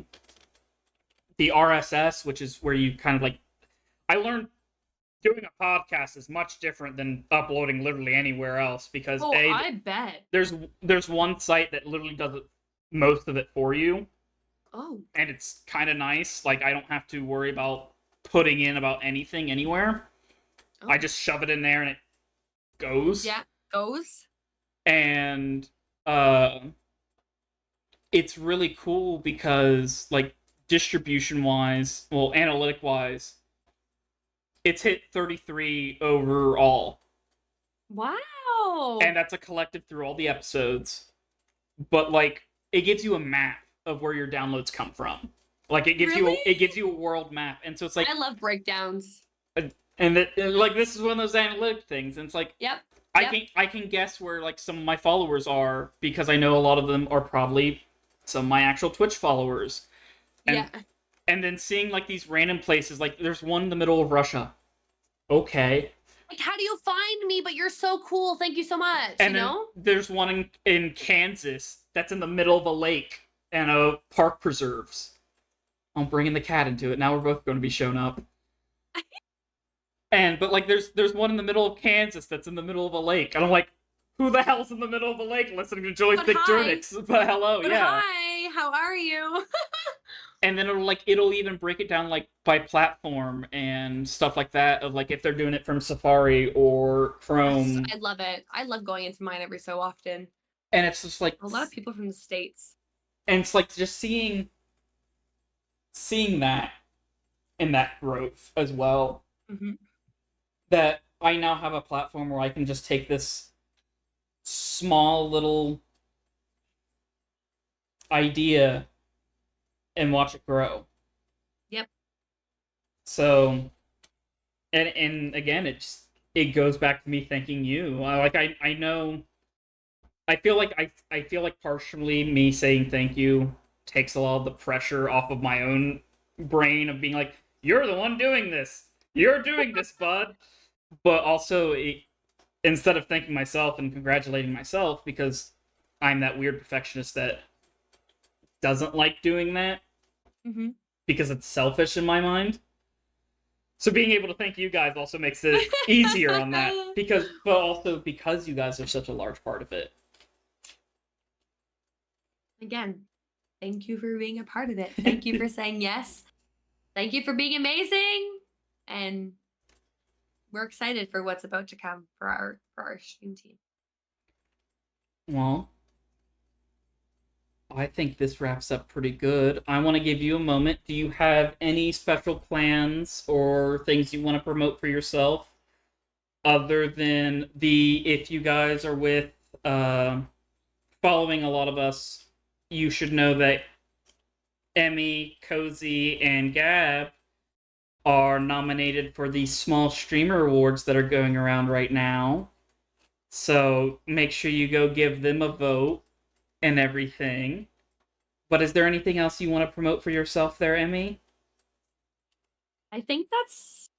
the RSS, which is where you kind of like, I learned doing a podcast is much different than uploading literally anywhere else because Oh, I bet. there's one site that literally does it, most of it for you, Oh. and it's kind of nice. Like I don't have to worry about putting in about anything anywhere. I Oh. just shove it in there and it goes. Yeah. Goes. And it's really cool because like distribution wise, well, analytic wise, it's hit 33 overall. Wow. And that's a collective through all the episodes. But like it gives you a map of where your downloads come from. Like it gives Really? you a world map. And so it's like I love breakdowns. and that like this is one of those analytic things. And it's like Yep. I can guess where like some of my followers are because I know a lot of them are probably some of my actual Twitch followers. And Yeah. and then seeing like these random places, like there's one in the middle of Russia. Okay. Like, how do you find me? But you're so cool. Thank you so much. And you then know? there's one in Kansas that's in the middle of a lake and a park preserves. I'm bringing the cat into it. Now we're both going to be shown up. But like there's one in the middle of Kansas that's in the middle of a lake. And I'm like, who the hell's in the middle of a lake listening to Joystick Journeys? But hello, But yeah. hi, how are you? And then it'll even break it down like by platform and stuff like that of like if they're doing it from Safari or Chrome. I love it. I love going into mine every so often. And it's just like A lot of people from the States. and it's like just seeing that and that growth as well. Mm-hmm. That I now have a platform where I can just take this small little idea and watch it grow. Yep. So, and again, it goes back to me thanking you. I know, I feel like partially me saying thank you takes a lot of the pressure off of my own brain of being like, you're the one doing this. You're doing this, bud. But also, instead of thanking myself and congratulating myself, because I'm that weird perfectionist that doesn't like doing that Mm-hmm. because it's selfish in my mind. So being able to thank you guys also makes it easier on that but also because you guys are such a large part of it. Again, thank you for being a part of it. Thank you for saying yes. Thank you for being amazing. And we're excited for what's about to come for our stream team. Well, I think this wraps up pretty good. I want to give you a moment. Do you have any special plans or things you want to promote for yourself? Other than if you guys are with following a lot of us, you should know that Emmii, Cozy, and Gab are nominated for the Small Streamer Awards that are going around right now. So make sure you go give them a vote and everything. But is there anything else you want to promote for yourself there, Emmii? I think that's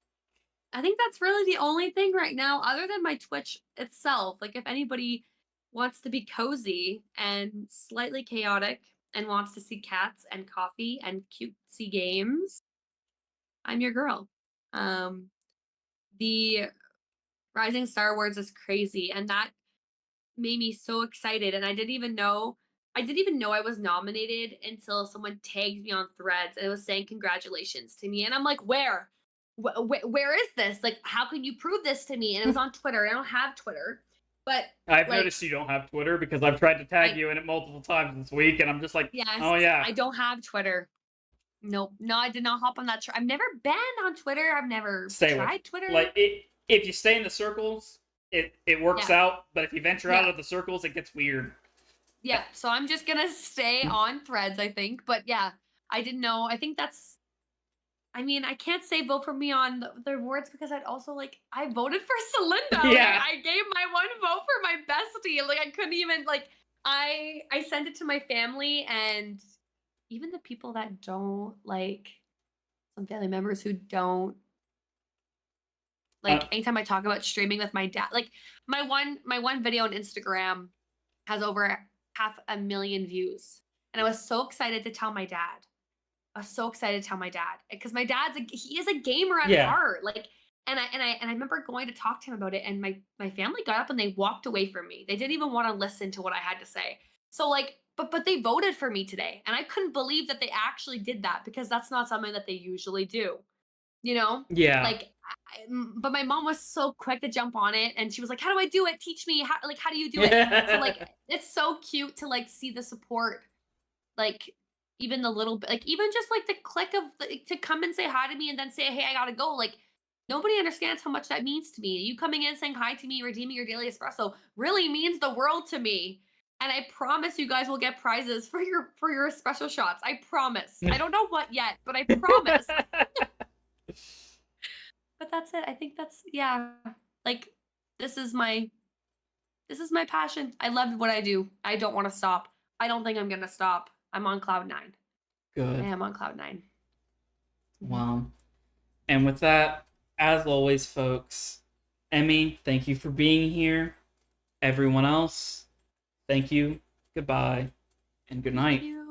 really the only thing right now, other than my Twitch itself. Like, if anybody wants to be cozy and slightly chaotic and wants to see cats and coffee and cutesy games, I'm your girl. The Rising Star Wars is crazy, and that made me so excited. And I didn't even know I was nominated until someone tagged me on Threads and it was saying congratulations to me. And I'm like, where? Where is this? Like, how can you prove this to me? And it was on Twitter. I don't have Twitter, but I've like, noticed you don't have Twitter because I've tried to tag you in it multiple times this week, and I'm just like, yes, oh yeah. I don't have Twitter. Nope. No, I did not hop on that. I've never been on Twitter. I've never Stay with tried Twitter. like if you stay in the circles, it works out. But if you venture out of the circles, it gets weird. Yeah, so I'm just gonna stay on Threads, I think. But yeah, I didn't know. I think that's I mean, I can't say vote for me on the awards because I'd also like I voted for Celinda. Like Yeah. I gave my one vote for my bestie. Like I couldn't even like I sent it to my family and even the people that don't like some family members who don't Uh, like anytime I talk about streaming with my dad, like my one video on Instagram has over 500,000 views. And I was so excited to tell my dad. I was so excited to tell my dad because my dad's he is a gamer at yeah. heart. Like, and I remember going to talk to him about it, and my family got up and they walked away from me. They didn't even want to listen to what I had to say. So like, but they voted for me today, and I couldn't believe that they actually did that because that's not something that they usually do. You know, Yeah. like, but my mom was so quick to jump on it, and she was like, "How do I do it? Teach me. How do you do it?" So like, it's so cute to like see the support like, even the little bit like, even just, like, the click of the to come and say hi to me and then say, "Hey, I gotta go," like, nobody understands how much that means to me. You coming in, saying hi to me, redeeming your daily espresso really means the world to me, and I promise you guys will get prizes for your espresso shots. I promise. I don't know what yet, but I promise. But that's it. I think that's yeah, like, this is my this is my passion. I love what I do. I don't wanna stop. I don't think I'm gonna stop. I'm on cloud 9. I Good. am on cloud 9. Mhm. Well, and with that, as always, folks, Emmii, thank you for being here. Everyone else, thank you. Goodbye and good Thank night. you.